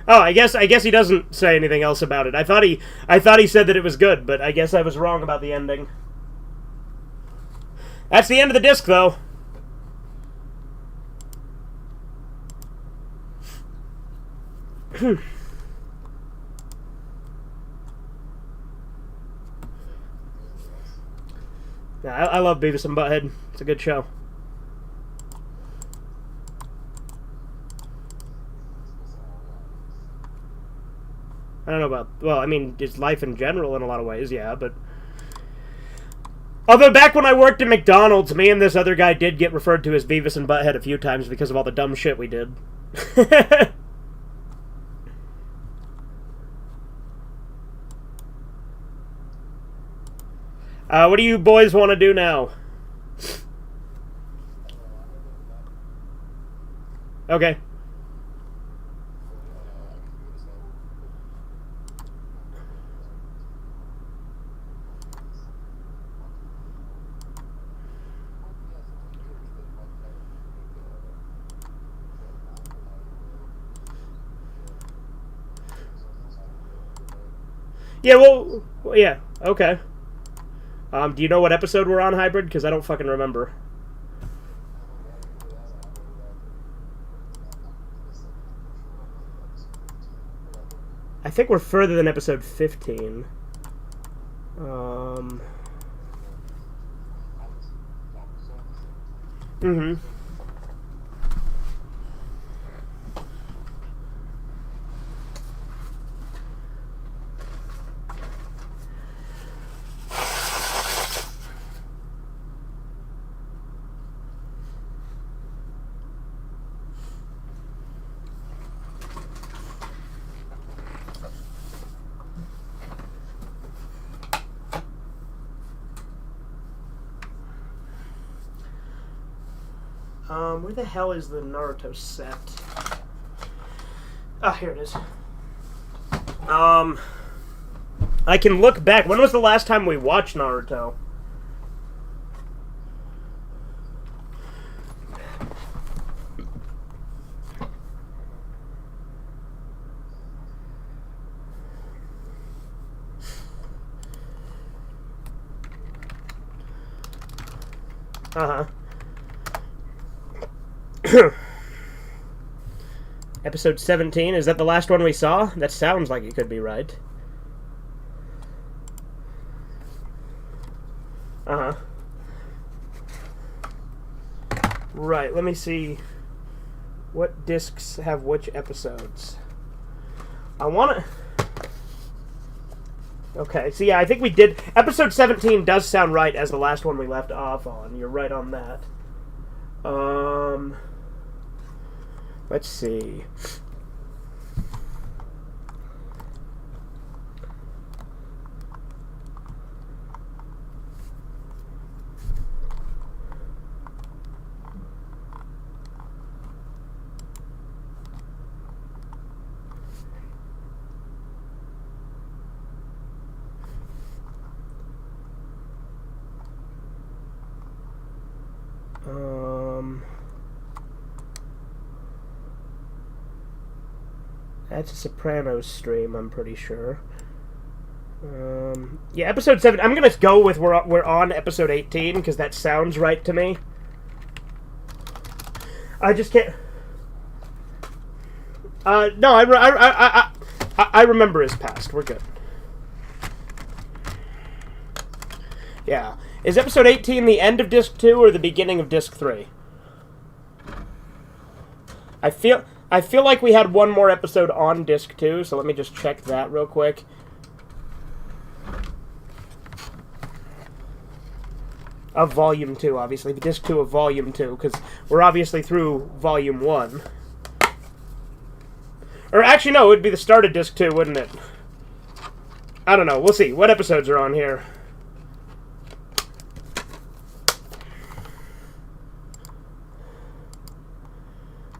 Oh, I guess he doesn't say anything else about it. I thought he said that it was good, but I guess I was wrong about the ending. That's the end of the disc, though. Yeah, I love Beavis and Butthead. It's a good show. I don't know about... Well, I mean, it's life in general in a lot of ways, yeah, but... Although back when I worked at McDonald's, me and this other guy did get referred to as Beavis and Butthead a few times because of all the dumb shit we did. What do you boys want to do now? Okay. Yeah, well, yeah, okay. Do you know what episode we're on, Hybrid? Because I don't fucking remember. I think we're further than episode 15. Mm-hmm. Where the hell is the Naruto set? Ah, here it is. I can look back. When was the last time we watched Naruto? Uh-huh. Episode 17, is that the last one we saw? That sounds like it could be right. Uh-huh. Right, let me see what discs have which episodes. I want to... Okay, so yeah, I think we did... Episode 17 does sound right as the last one we left off on. You're right on that. Let's see. That's a Sopranos stream, I'm pretty sure. Yeah, episode 7. I'm gonna go with we're on episode 18 because that sounds right to me. I just can't. No, I remember his past. We're good. Yeah, is episode 18 the end of disc 2 or the beginning of disc 3? I feel like we had one more episode on disc 2, so let me just check that real quick. Of Volume 2, obviously. The Disc 2 of Volume 2, because we're obviously through Volume 1. Or actually, no, it would be the start of Disc 2, wouldn't it? I don't know. We'll see. What episodes are on here?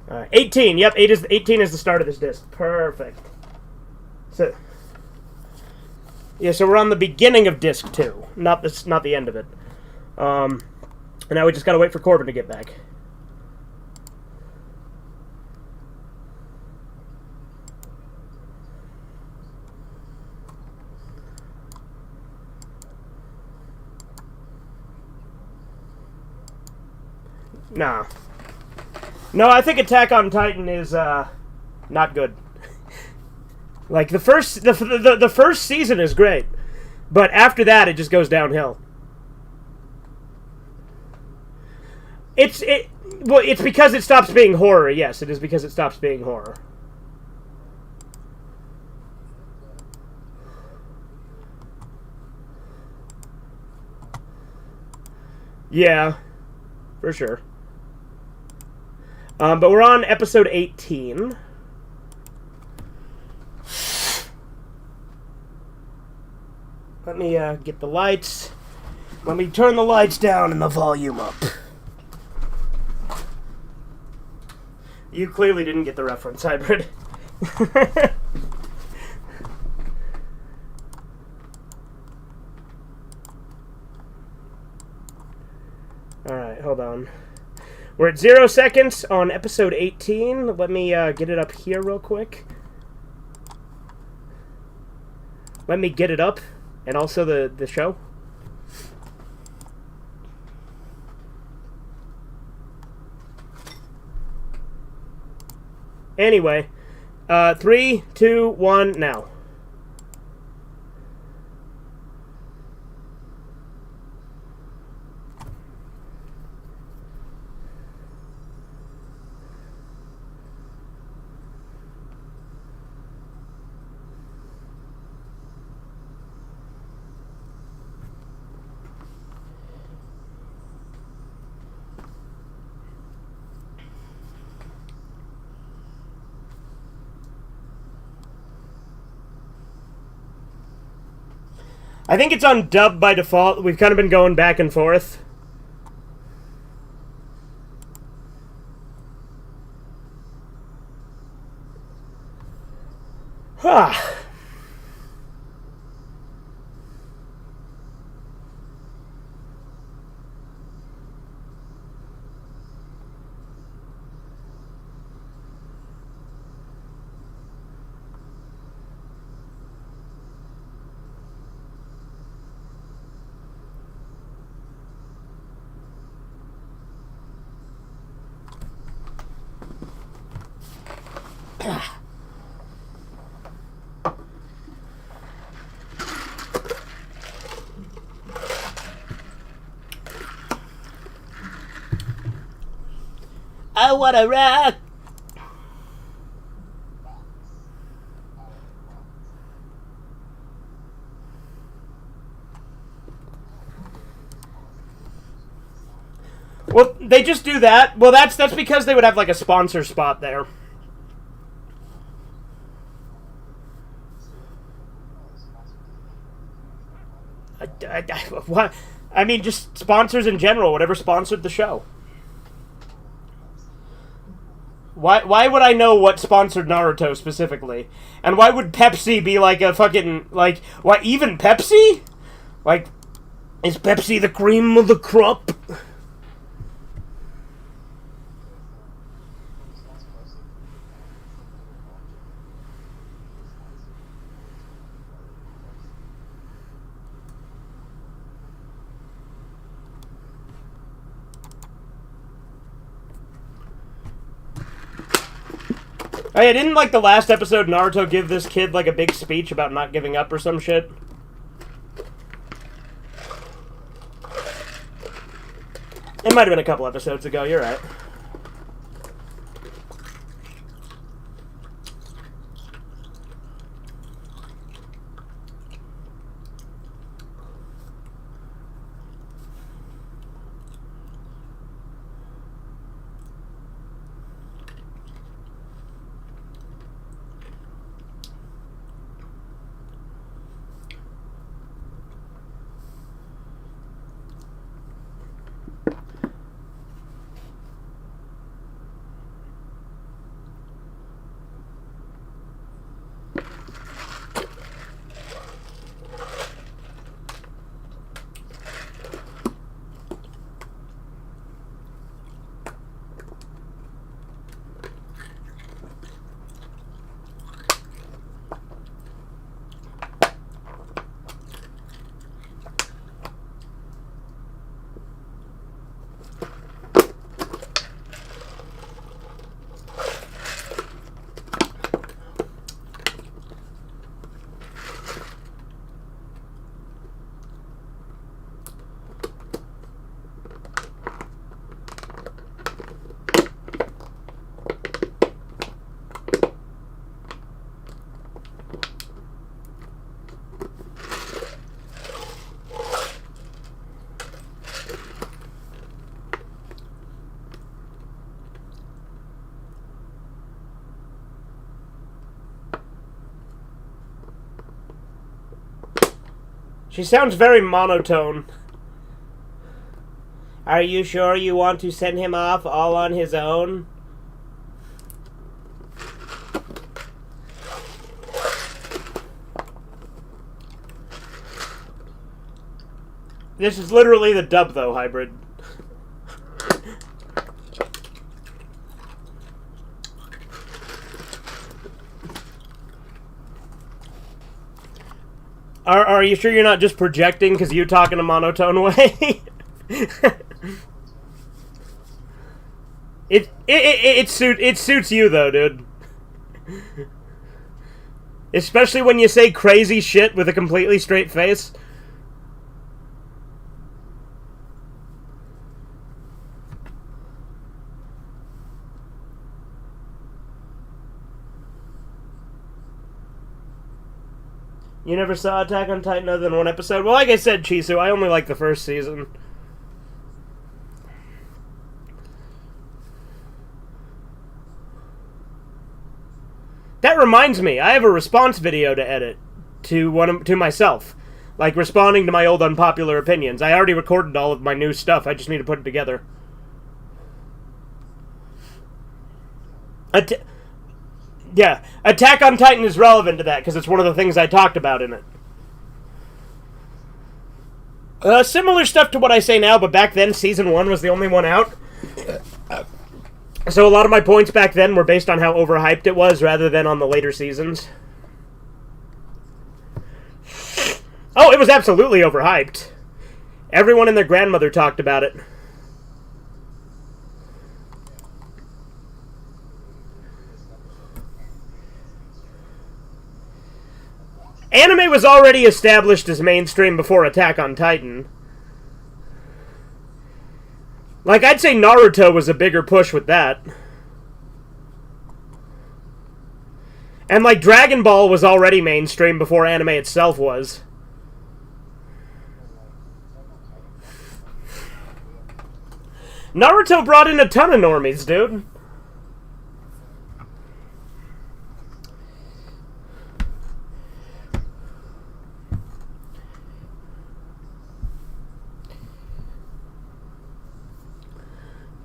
Alright, 18. Yep, 18 is the start of this disc. Perfect. So, yeah, so we're on the beginning of Disc 2, not the end of it. And now we just gotta wait for Corbin to get back. Nah. No, I think Attack on Titan is, not good. Like, the first season is great, but after that, it just goes downhill. Well, it's because it stops being horror. Yes, it is because it stops being horror. Yeah, for sure. But we're on episode 18. Let me get the lights. Let me turn the lights down and the volume up. You clearly didn't get the reference, Hybrid. Alright, hold on. We're at 0 seconds on episode 18. Let me get it up here real quick. Let me get it up, and also the show. Anyway, 3, 2, 1, now. I think it's on dub by default. We've kind of been going back and forth. Ah. I wanna rock. Well, they just do that. Well, that's because they would have like a sponsor spot there. What? I mean, just sponsors in general. Whatever sponsored the show. Why would I know what sponsored Naruto specifically? And why would Pepsi be like a fucking, like, why even Pepsi? Like, is Pepsi the cream of the crop? Oh yeah, didn't like the last episode Naruto give this kid like a big speech about not giving up or some shit? It might have been a couple episodes ago, you're right. She sounds very monotone. Are you sure you want to send him off all on his own? This is literally the dub, though, Hybrid. Are you sure you're not just projecting because you talk in a monotone way? It suits you though, dude. Especially when you say crazy shit with a completely straight face. You never saw Attack on Titan other than one episode? Well, like I said, Chisu, I only like the first season. That reminds me, I have a response video to edit to myself. Like, responding to my old unpopular opinions. I already recorded all of my new stuff, I just need to put it together. Yeah, Attack on Titan is relevant to that, because it's one of the things I talked about in it. Similar stuff to what I say now, but back then, Season 1 was the only one out. So a lot of my points back then were based on how overhyped it was, rather than on the later seasons. Oh, it was absolutely overhyped. Everyone and their grandmother talked about it. Anime was already established as mainstream before Attack on Titan. Like, I'd say Naruto was a bigger push with that. And, like, Dragon Ball was already mainstream before anime itself was. Naruto brought in a ton of normies, dude.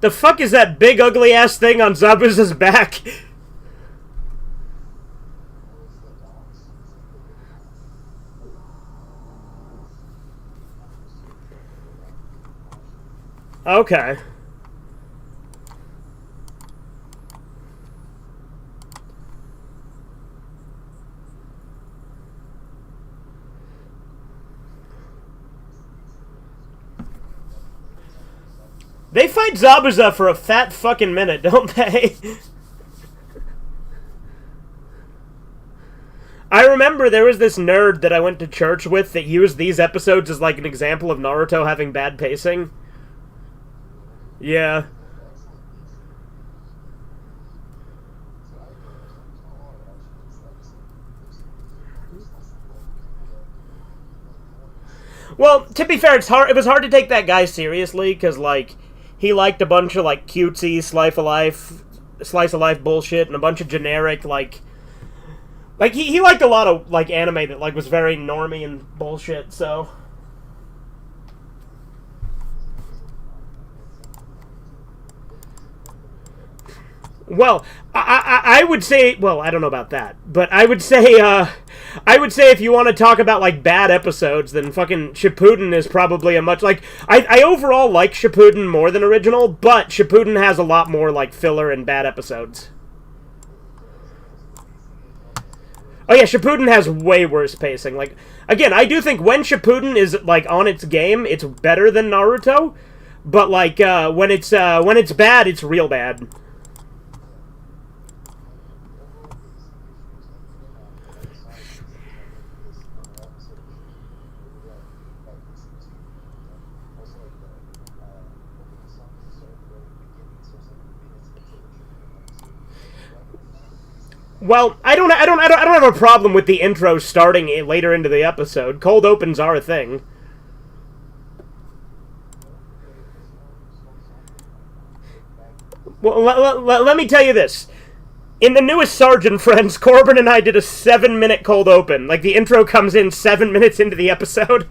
The fuck is that big ugly ass thing on Zabuza's back? Okay. They fight Zabuza for a fat fucking minute, don't they? remember there was this nerd that I went to church with that used these episodes as like an example of Naruto having bad pacing. Yeah. Well, to be fair, it was hard to take that guy seriously because like he liked a bunch of like cutesy slice of life bullshit and a bunch of generic like he liked a lot of like anime that like was very normie and bullshit. So well, I would say, well, I don't know about that, but I would say if you want to talk about like bad episodes, then fucking Shippuden is probably a much like I overall like Shippuden more than original, but Shippuden has a lot more like filler and bad episodes. Oh yeah, Shippuden has way worse pacing. Like again, I do think when Shippuden is like on its game, it's better than Naruto, but like when it's bad, it's real bad. Well, I don't have a problem with the intro starting later into the episode. Cold opens are a thing. Well, let me tell you this. In the newest Sergeant Friends, Corbin and I did a 7-minute cold open. Like, the intro comes in 7 minutes into the episode.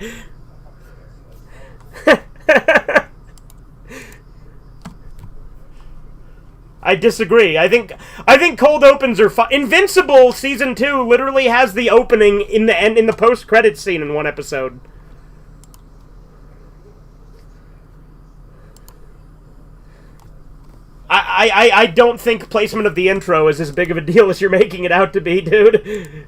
I disagree. I think cold opens are fun. Invincible season 2 literally has the opening in the end in the post credits scene in one episode. I don't think placement of the intro is as big of a deal as you're making it out to be, dude.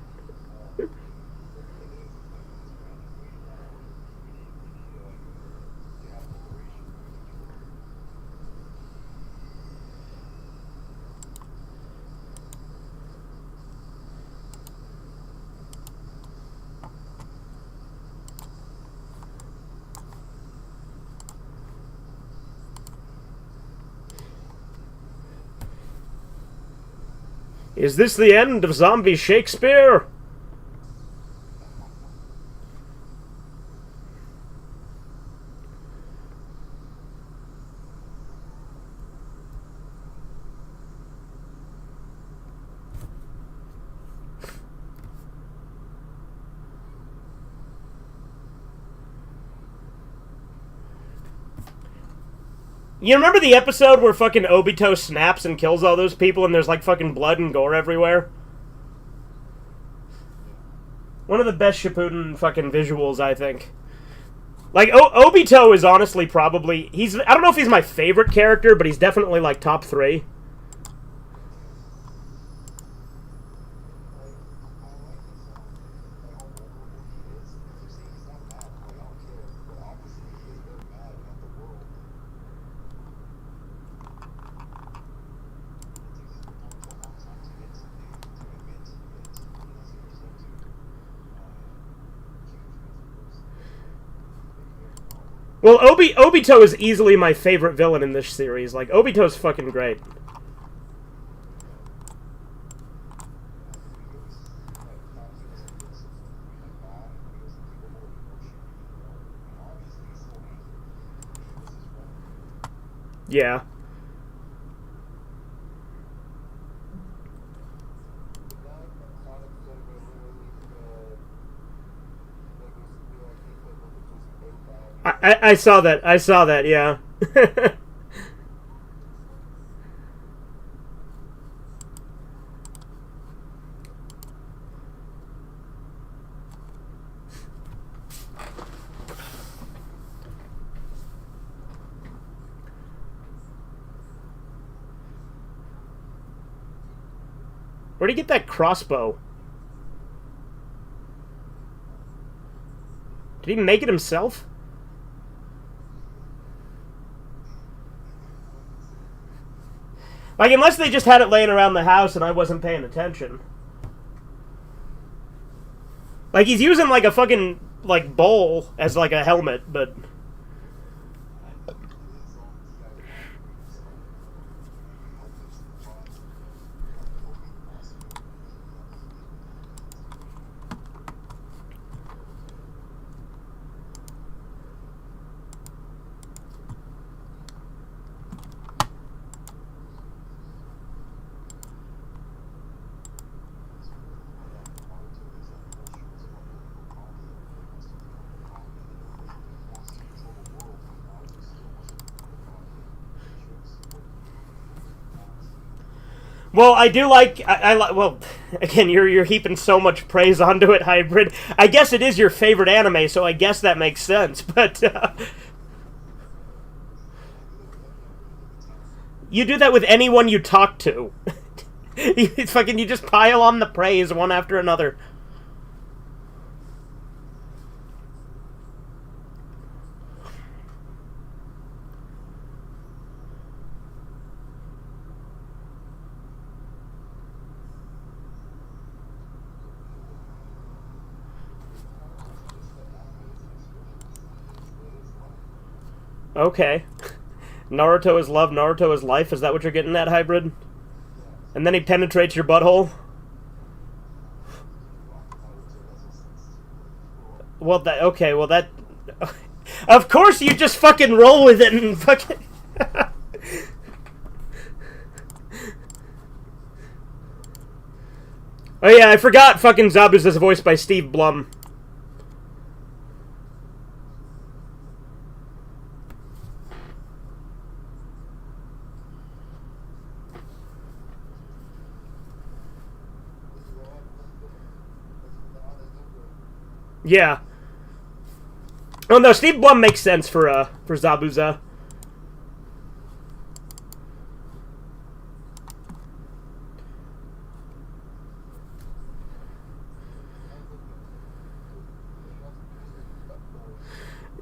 Is this the end of zombie Shakespeare? You remember the episode where fucking Obito snaps and kills all those people and there's like fucking blood and gore everywhere? One of the best Shippuden fucking visuals, I think. Like, Obito is honestly probably... I don't know if he's my favorite character, but he's definitely like top 3. Well, Obito is easily my favorite villain in this series. Like, Obito's fucking great. Yeah. I saw that. I saw that, yeah. Where'd he get that crossbow? Did he make it himself? Like, unless they just had it laying around the house and I wasn't paying attention. Like, he's using, like, a fucking, like, bowl as, like, a helmet, but... Well, I do like. Well, again, you're heaping so much praise onto it, Hybrid. I guess it is your favorite anime, so I guess that makes sense. But you do that with anyone you talk to. It's fucking. You just pile on the praise one after another. Okay. Naruto is love, Naruto is life. Is that what you're getting at, Hybrid? And then he penetrates your butthole? Well, that... Okay, well, that... Of course you just fucking roll with it and fucking... Oh yeah, I forgot fucking Zabuza's voiced by Steve Blum. Yeah. Oh no, Steve Blum makes sense for Zabuza.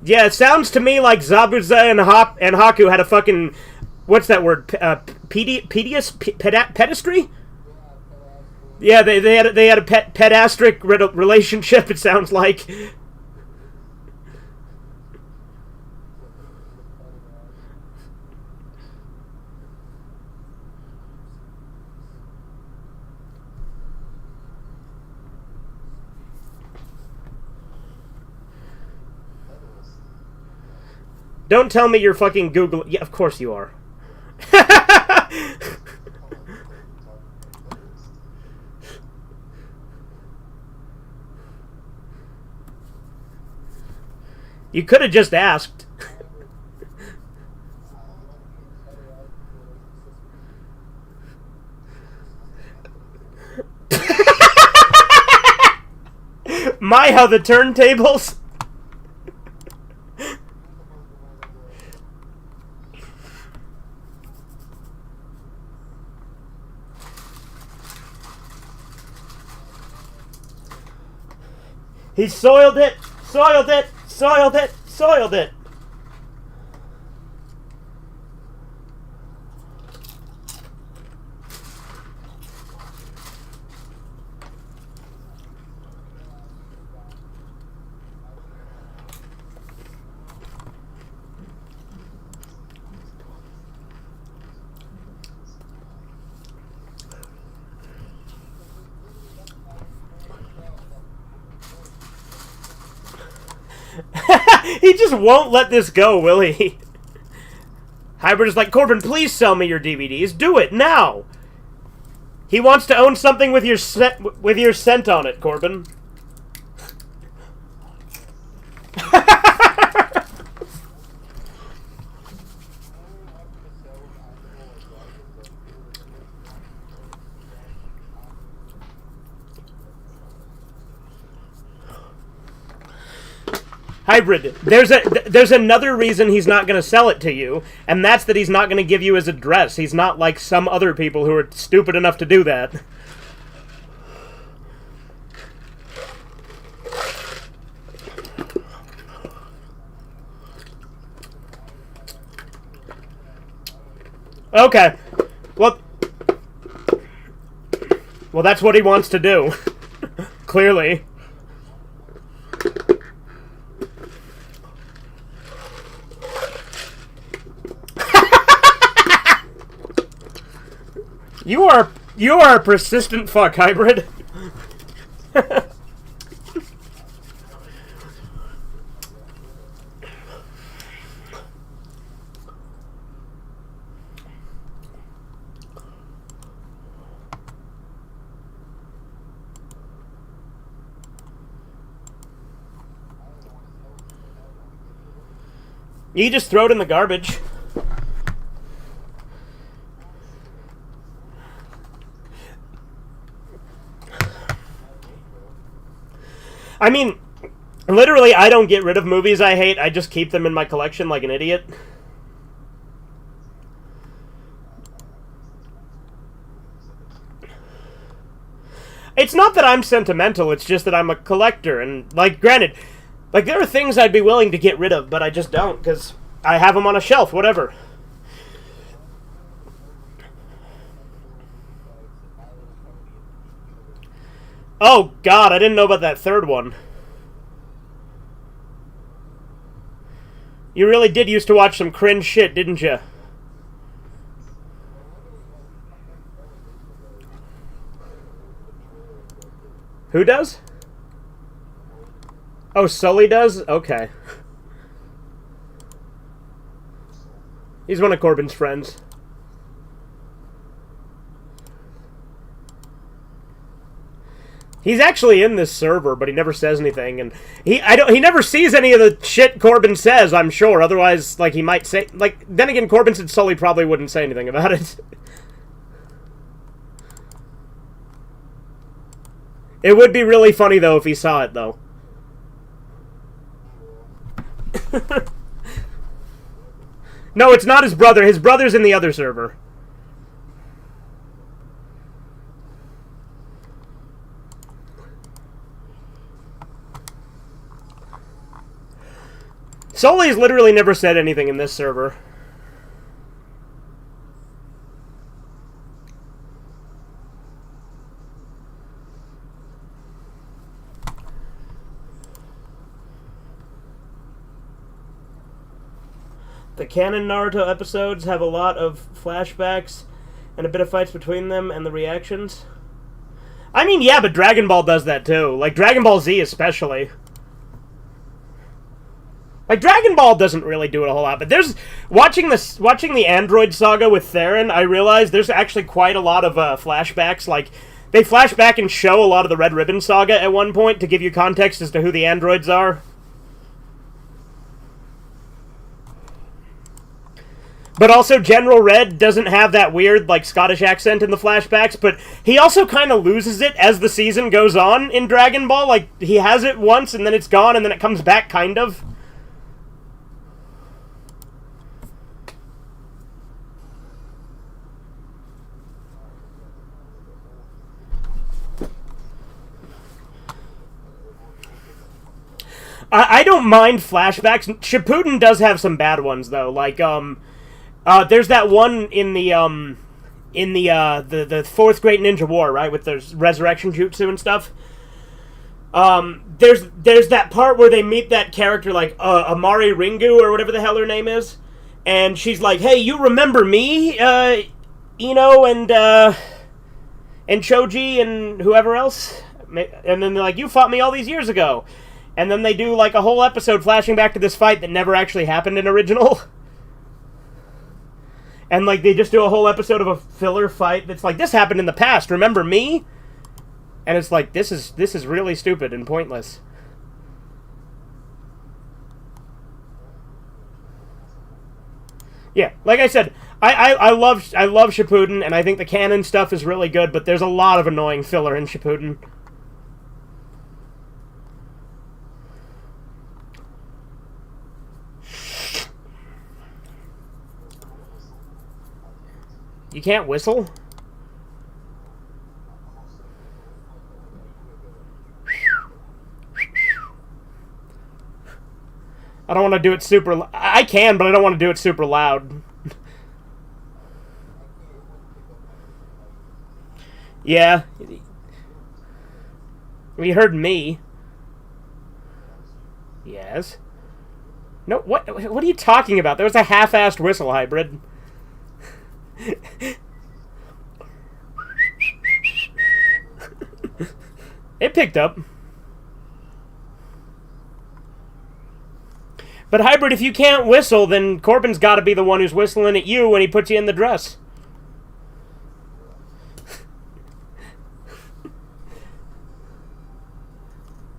Yeah, it sounds to me like Zabuza and Haku had a fucking... What's that word? Pedestry? Yeah, they had a pedastric relationship, it sounds like. Don't tell me you're fucking Googling... Yeah, of course you are. You could have just asked. My, how the turntables... He soiled it, soiled it, soiled it, soiled it. He just won't let this go, will he? Hybrid is like, Corbin, please sell me your DVDs. Do it now. He wants to own something with your scent on it, Corbin. Hybrid, there's another reason he's not going to sell it to you, and that's that he's not going to give you his address. He's not like some other people who are stupid enough to do that. Okay. Well, that's what he wants to do. Clearly. You are a persistent fuck, Hybrid. You just throw it in the garbage. I mean, literally, I don't get rid of movies I hate. I just keep them in my collection like an idiot. It's not that I'm sentimental, it's just that I'm a collector. And, like, granted, like, there are things I'd be willing to get rid of, but I just don't, because I have them on a shelf, whatever. Oh, God, I didn't know about that third one. You really did used to watch some cringe shit, didn't you? Who does? Oh, Sully does? Okay. He's one of Corbin's friends. He's actually in this server, but he never says anything, and he never sees any of the shit Corbin says, I'm sure. Otherwise, like, he might say, like, then again, Corbin said Sully probably wouldn't say anything about it. It would be really funny, though, if he saw it, though. No, it's not his brother. His brother's in the other server. Sully's literally never said anything in this server. The canon Naruto episodes have a lot of flashbacks and a bit of fights between them and the reactions. I mean, yeah, but Dragon Ball does that too. Like, Dragon Ball Z especially. Like, Dragon Ball doesn't really do it a whole lot, but there's... Watching the Android saga with Theron, I realized there's actually quite a lot of flashbacks. Like, they flash back and show a lot of the Red Ribbon saga at one point to give you context as to who the androids are. But also, General Red doesn't have that weird, like, Scottish accent in the flashbacks, but he also kind of loses it as the season goes on in Dragon Ball. Like, he has it once, and then it's gone, and then it comes back, kind of. I don't mind flashbacks. Shippuden does have some bad ones, though. Like, there's that one in the Fourth Great Ninja War, right, with the resurrection jutsu and stuff. There's that part where they meet that character, like, Amari Ringu, or whatever the hell her name is, and she's like, hey, you remember me, Ino, and Choji, and whoever else? And then they're like, you fought me all these years ago. And then they do, like, a whole episode flashing back to this fight that never actually happened in original. And, like, they just do a whole episode of a filler fight that's like, this happened in the past, remember me? And it's like, this is really stupid and pointless. Yeah, like I said, I love Shippuden, and I think the canon stuff is really good, but there's a lot of annoying filler in Shippuden. You can't whistle? I don't want to do it super... I can, but I don't want to do it super loud. Yeah. You heard me. Yes. No, what are you talking about? There was a half-assed whistle, Hybrid. It picked up. But Hybrid, if you can't whistle, then Corbin's got to be the one who's whistling at you when he puts you in the dress.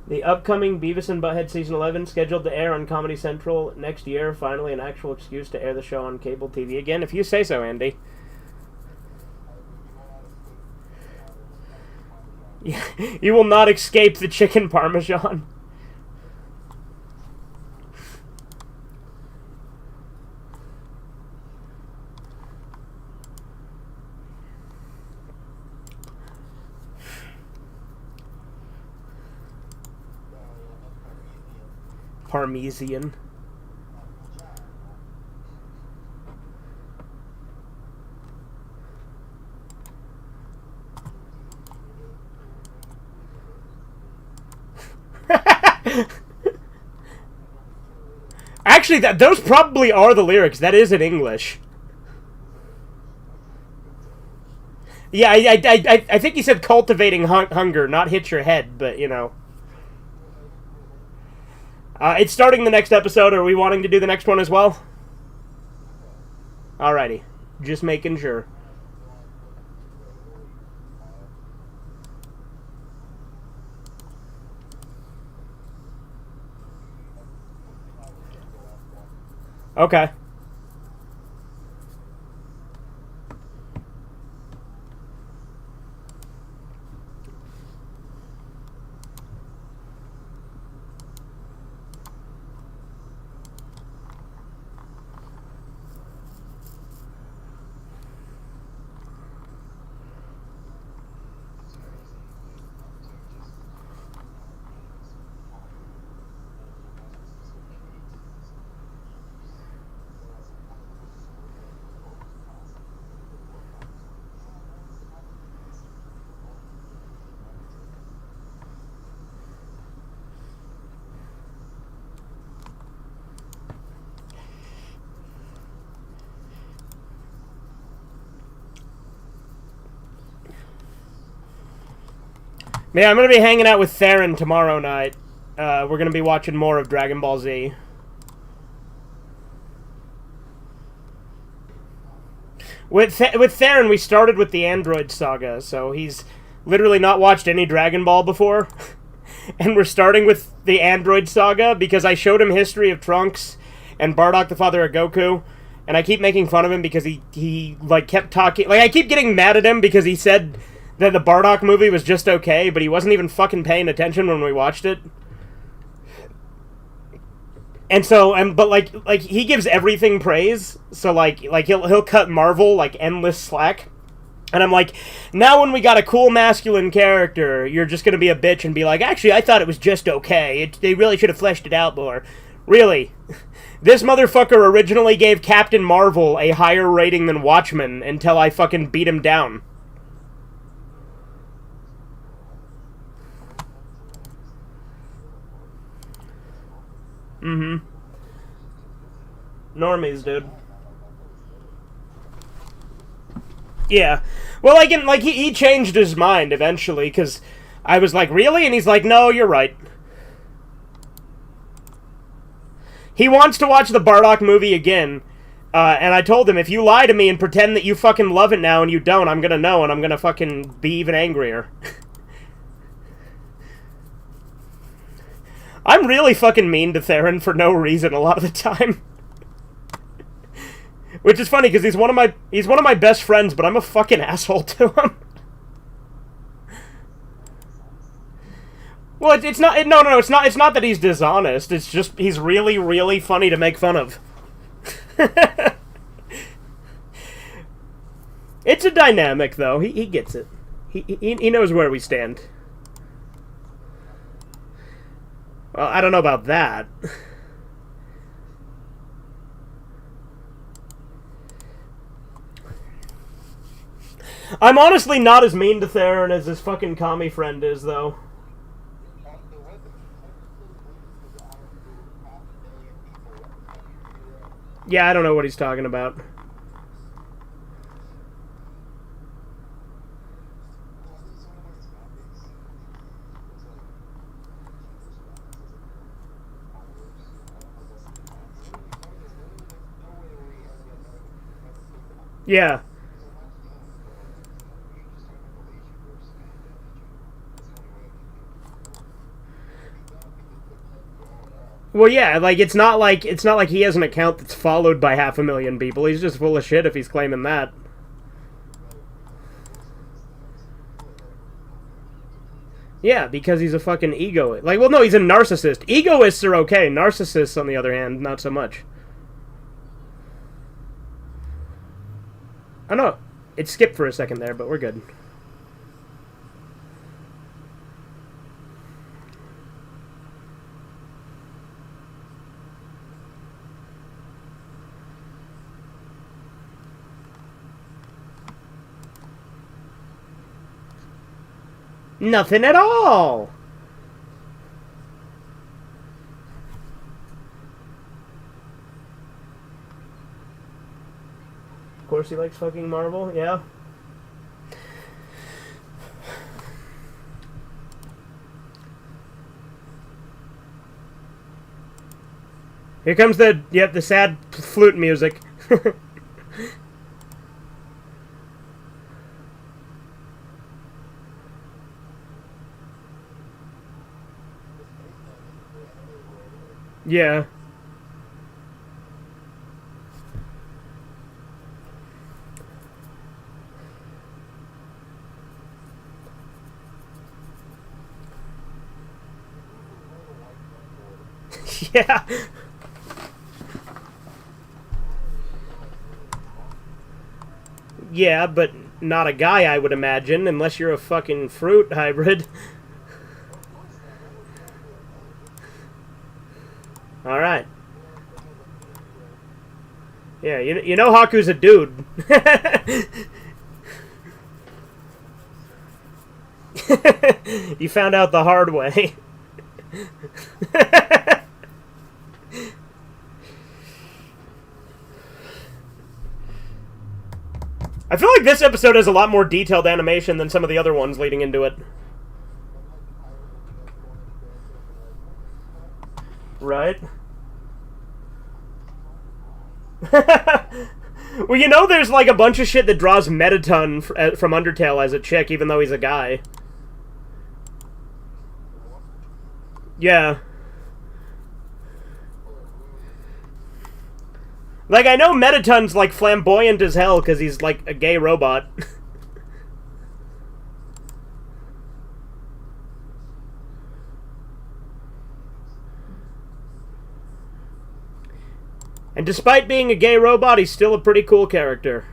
The upcoming Beavis and Butthead Season 11 scheduled to air on Comedy Central next year. Finally, an actual excuse to air the show on cable TV again. If you say so, Andy. You will not escape the chicken parmesan. Parmesan. Actually, those probably are the lyrics. That is in English. Yeah, I think he said cultivating hunger, not hit your head, but, you know. It's starting the next episode. Are we wanting to do the next one as well? Alrighty. Just making sure. Okay. Yeah, I'm going to be hanging out with Theron tomorrow night. We're going to be watching more of Dragon Ball Z. With Theron, we started with the Android Saga, so he's literally not watched any Dragon Ball before. And we're starting with the Android Saga because I showed him History of Trunks and Bardock the Father of Goku. And I keep making fun of him because he like, kept talking... Like, I keep getting mad at him because he said that the Bardock movie was just okay, but he wasn't even fucking paying attention when we watched it. And so, but like he gives everything praise, so like he'll cut Marvel like endless slack. And I'm like, now when we got a cool masculine character, you're just gonna be a bitch and be like, actually, I thought it was just okay. They really should have fleshed it out more. Really? This motherfucker originally gave Captain Marvel a higher rating than Watchmen until I fucking beat him down. Mm-hmm. Normies, dude. Yeah. Well, he changed his mind eventually, because I was like, really? And he's like, no, you're right. He wants to watch the Bardock movie again, and I told him, if you lie to me and pretend that you fucking love it now and you don't, I'm gonna know, and I'm gonna fucking be even angrier. I'm really fucking mean to Theron for no reason a lot of the time. Which is funny, because he's one of my best friends, but I'm a fucking asshole to him. Well, it's not that he's dishonest. It's just he's really, really funny to make fun of. It's a dynamic, though. He gets it. He knows where we stand. Well, I don't know about that. I'm honestly not as mean to Theron as his fucking commie friend is, though. Yeah, I don't know what he's talking about. Yeah. Well, yeah, like it's not like he has an account that's followed by 500,000 people. He's just full of shit if he's claiming that. Yeah, because he's a fucking egoist. Like, well, no, he's a narcissist. Egoists are okay. Narcissists, on the other hand, not so much. I know it skipped for a second there, but we're good. Nothing at all. Of course he likes fucking Marvel, yeah. Here comes the sad flute music. Yeah. Yeah. Yeah, but not a guy, I would imagine, unless you're a fucking fruit hybrid. Alright. Yeah, you know Haku's a dude. You found out the hard way. I feel like this episode has a lot more detailed animation than some of the other ones leading into it. Right? Well, you know there's like a bunch of shit that draws Metaton from Undertale as a chick, even though he's a guy. Yeah. Like, I know Metaton's, like, flamboyant as hell because he's, like, a gay robot. And despite being a gay robot, he's still a pretty cool character.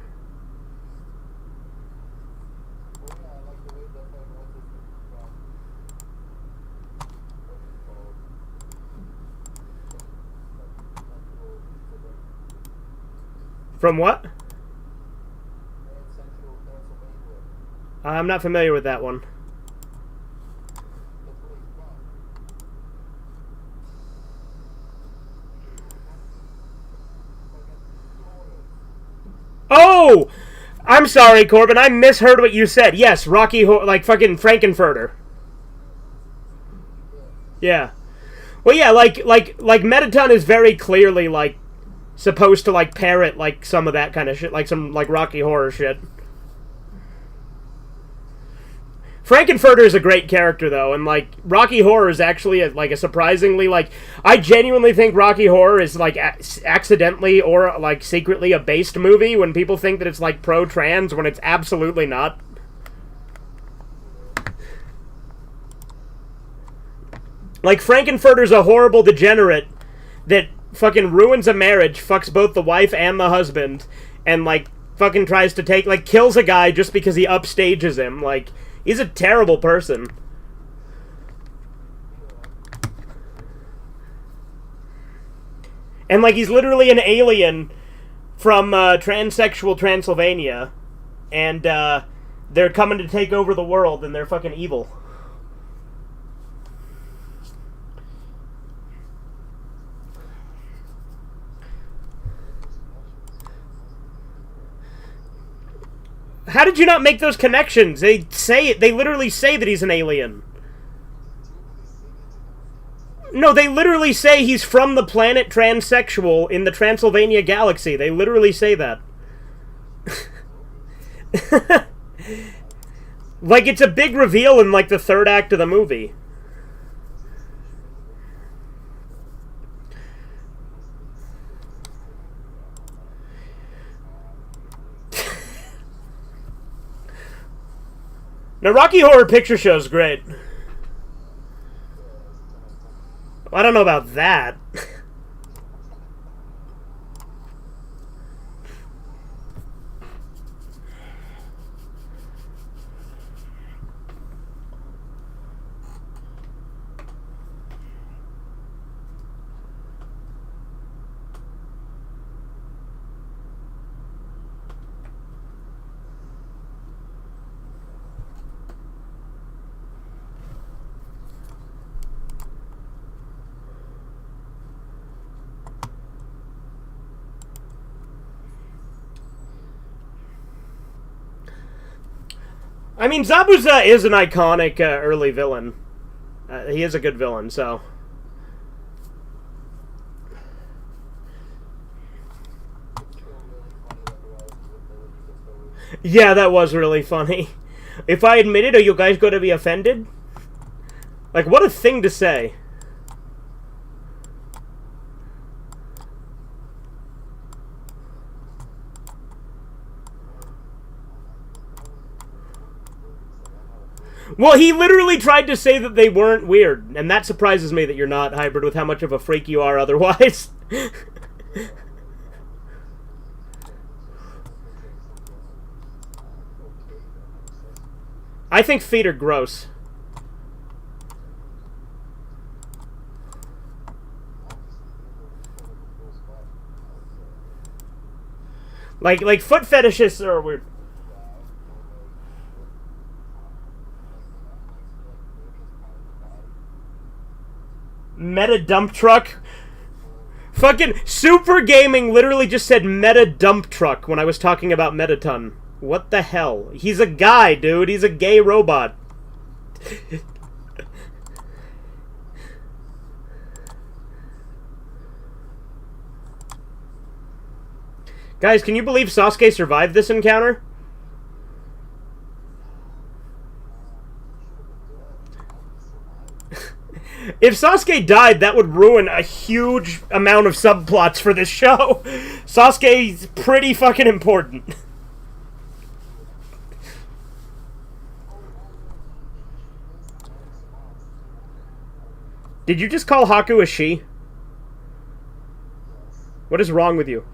From what? I'm not familiar with that one. Oh! I'm sorry, Corbin. I misheard what you said. Yes, Rocky like fucking Frankenfurter. Yeah. Well, yeah, like Metaton is very clearly, like, supposed to, like, parrot, like, some of that kind of shit. Like, some, like, Rocky Horror shit. Frankenfurter is a great character, though, and, like, Rocky Horror is actually, a surprisingly, like... I genuinely think Rocky Horror is, like, accidentally or, like, secretly a based movie when people think that it's, like, pro-trans, when it's absolutely not. Like, Frankenfurter's a horrible degenerate that fucking ruins a marriage, fucks both the wife and the husband, and, like, fucking tries to take, like, kills a guy just because he upstages him. Like, he's a terrible person. And, like, he's literally an alien from transsexual Transylvania, and they're coming to take over the world, and they're fucking evil. How did you not make those connections? They literally say that he's an alien. No, they literally say he's from the planet transsexual in the Transylvania galaxy. They literally say that. Like, it's a big reveal in, like, the third act of the movie. Now, Rocky Horror Picture Show is great. Well, I don't know about that. I mean, Zabuza is an iconic early villain. He is a good villain, so... Yeah, that was really funny. If I admit it, are you guys going to be offended? Like, what a thing to say. Well, he literally tried to say that they weren't weird, and that surprises me that you're not, Hybrid, with how much of a freak you are otherwise. I think feet are gross. Like foot fetishists are weird. Meta dump truck. Fucking Super Gaming literally just said meta dump truck when I was talking about Metaton. What the hell? He's a guy, dude. He's a gay robot. Guys, can you believe Sasuke survived this encounter? If Sasuke died, that would ruin a huge amount of subplots for this show. Sasuke's pretty fucking important. Did you just call Haku a she? What is wrong with you?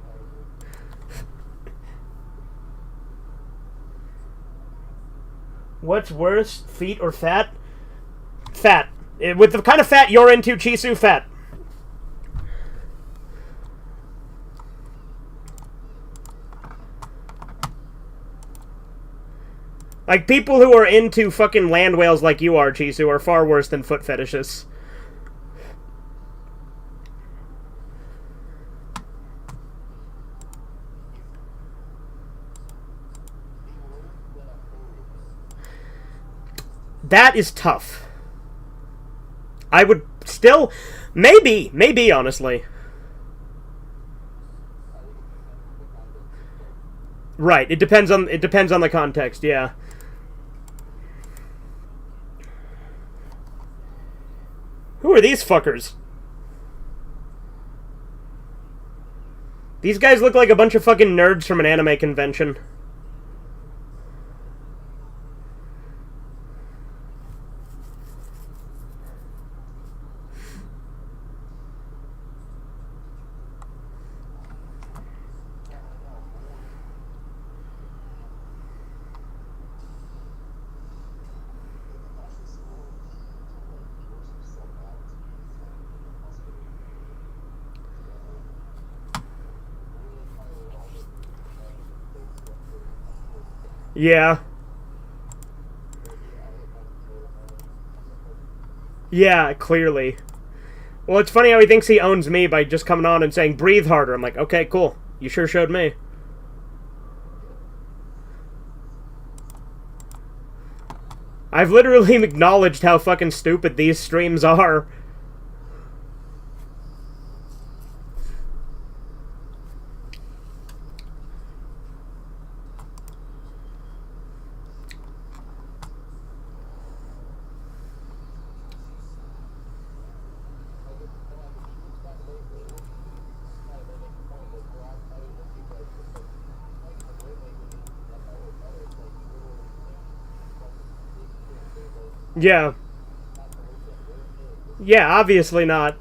What's worse, feet or fat? Fat. With the kind of fat you're into, Chisu, fat. Like, people who are into fucking land whales like you are, Chisu, are far worse than foot fetishists. That is tough. I would still... Maybe, honestly. Right, it depends on the context, yeah. Who are these fuckers? These guys look like a bunch of fucking nerds from an anime convention. Yeah. Yeah, clearly. Well, it's funny how he thinks he owns me by just coming on and saying, breathe harder. I'm like, okay, cool. You sure showed me. I've literally acknowledged how fucking stupid these streams are. Yeah. Yeah, obviously not.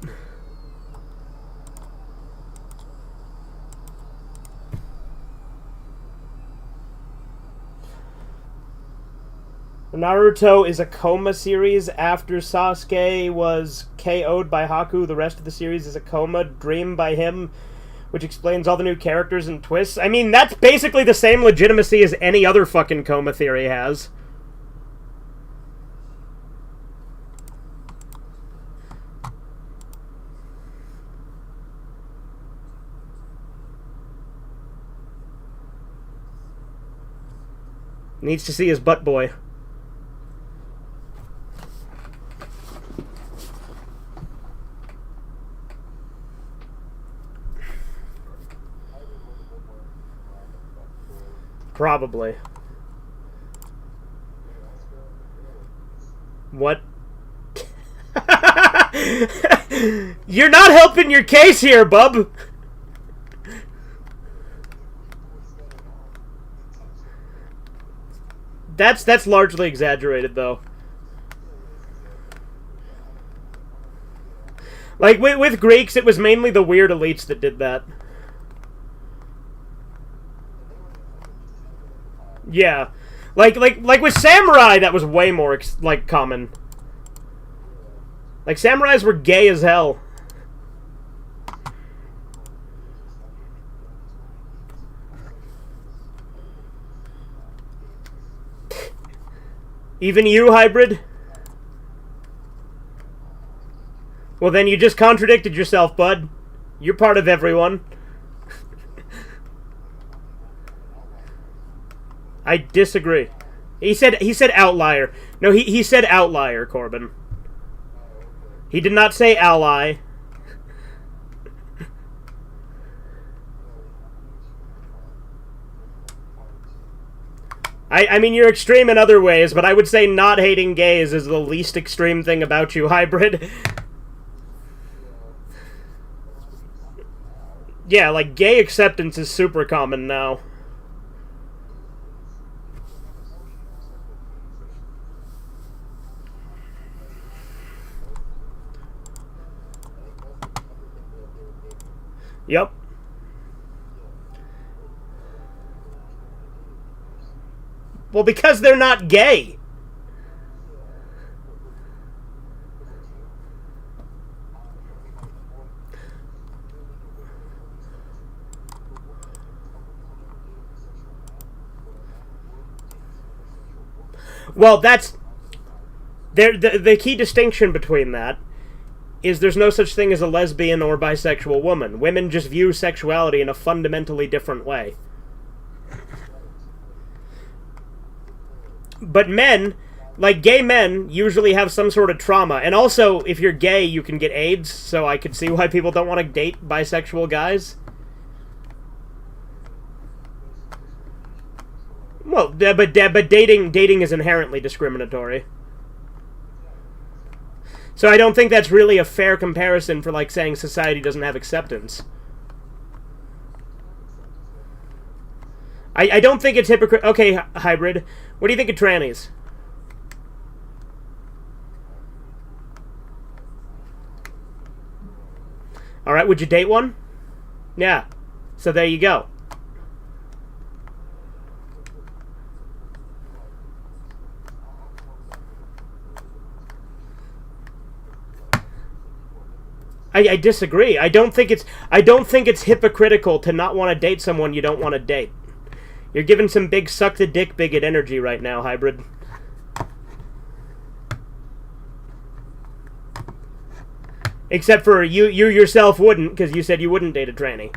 Naruto is a coma series after Sasuke was KO'd by Haku. The rest of the series is a coma dream by him, which explains all the new characters and twists. I mean, that's basically the same legitimacy as any other fucking coma theory has. Needs to see his butt boy. Probably. What? You're not helping your case here, bub! That's largely exaggerated, though. Like, with Greeks, it was mainly the weird elites that did that. Yeah. Like with samurai, that was way more, common. Like, samurais were gay as hell. Even you, hybrid? Well, then you just contradicted yourself, bud. You're part of everyone. I disagree. He said outlier. No, he said outlier, Corbin. He did not say ally. I mean, you're extreme in other ways, but I would say not hating gays is the least extreme thing about you, hybrid. Yeah, like, gay acceptance is super common now. Yep. Well, because they're not gay. Well, that's... The key distinction between that is there's no such thing as a lesbian or bisexual woman. Women just view sexuality in a fundamentally different way. But men, like gay men, usually have some sort of trauma. And also, if you're gay, you can get AIDS, so I could see why people don't want to date bisexual guys. Well, but dating is inherently discriminatory. So I don't think that's really a fair comparison for, like, saying society doesn't have acceptance. I don't think it's hypocritical. Okay, hybrid. What do you think of trannies? Alright, would you date one? Yeah. So there you go. I disagree. I don't think it's hypocritical to not want to date someone you don't want to date. You're giving some big suck the dick bigot energy right now, hybrid. Except for you yourself wouldn't, because you said you wouldn't date a tranny.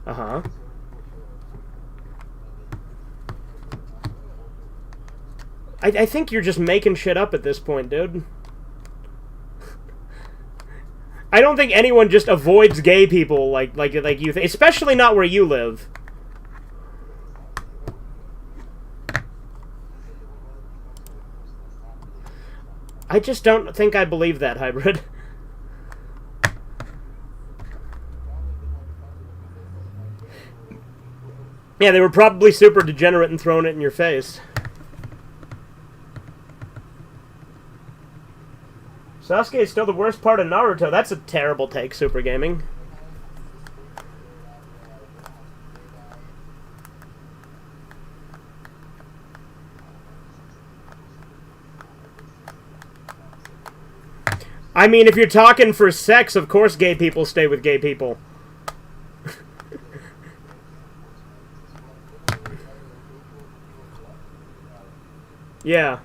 Uh-huh. I think you're just making shit up at this point, dude. I don't think anyone just avoids gay people like you think, especially not where you live. I just don't think I believe that, hybrid. Yeah, they were probably super degenerate and throwing it in your face. Sasuke is still the worst part of Naruto. That's a terrible take, Super Gaming. I mean, if you're talking for sex, of course gay people stay with gay people. Yeah.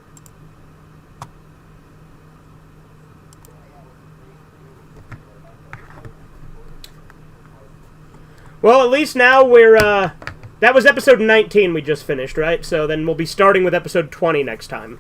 Well, at least now we're, that was episode 19 we just finished, right? So then we'll be starting with episode 20 next time.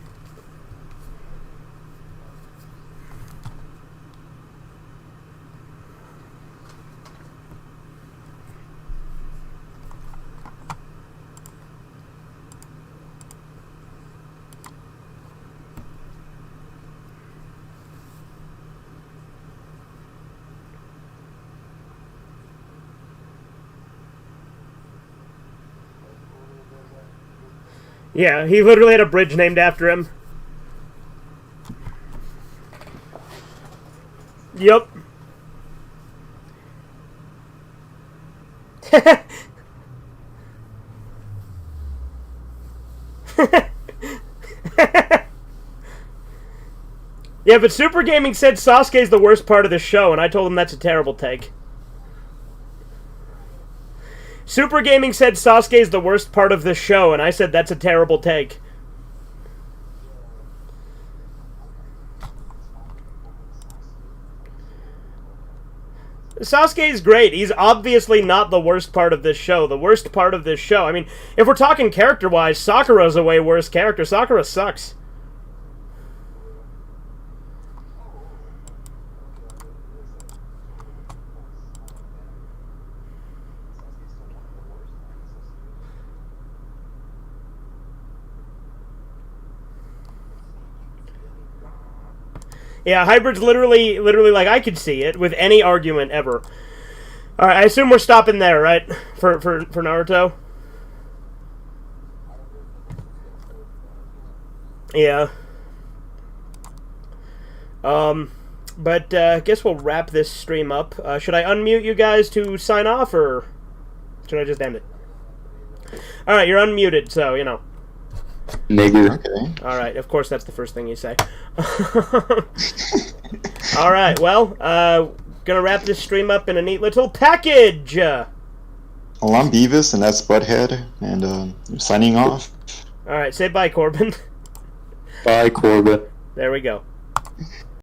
Yeah, he literally had a bridge named after him. Yup. Yeah, but Super Gaming said Sasuke's the worst part of the show, and I told him that's a terrible take. Super Gaming said Sasuke's the worst part of the show, and I said that's a terrible take. Sasuke's great. He's obviously not the worst part of this show. The worst part of this show... I mean, if we're talking character-wise, Sakura's a way worse character. Sakura sucks. Yeah, Hybrid's literally, like, I could see it with any argument ever. Alright, I assume we're stopping there, right? For Naruto? Yeah. But, I guess we'll wrap this stream up. Should I unmute you guys to sign off, or should I just end it? Alright, you're unmuted, so, you know. Nigger. Okay. Alright, of course that's the first thing you say. Alright, well, gonna wrap this stream up in a neat little package! Well, I'm Beavis, and that's Butthead, and I'm signing off. Alright, say bye, Corbin. Bye, Corbin. There we go.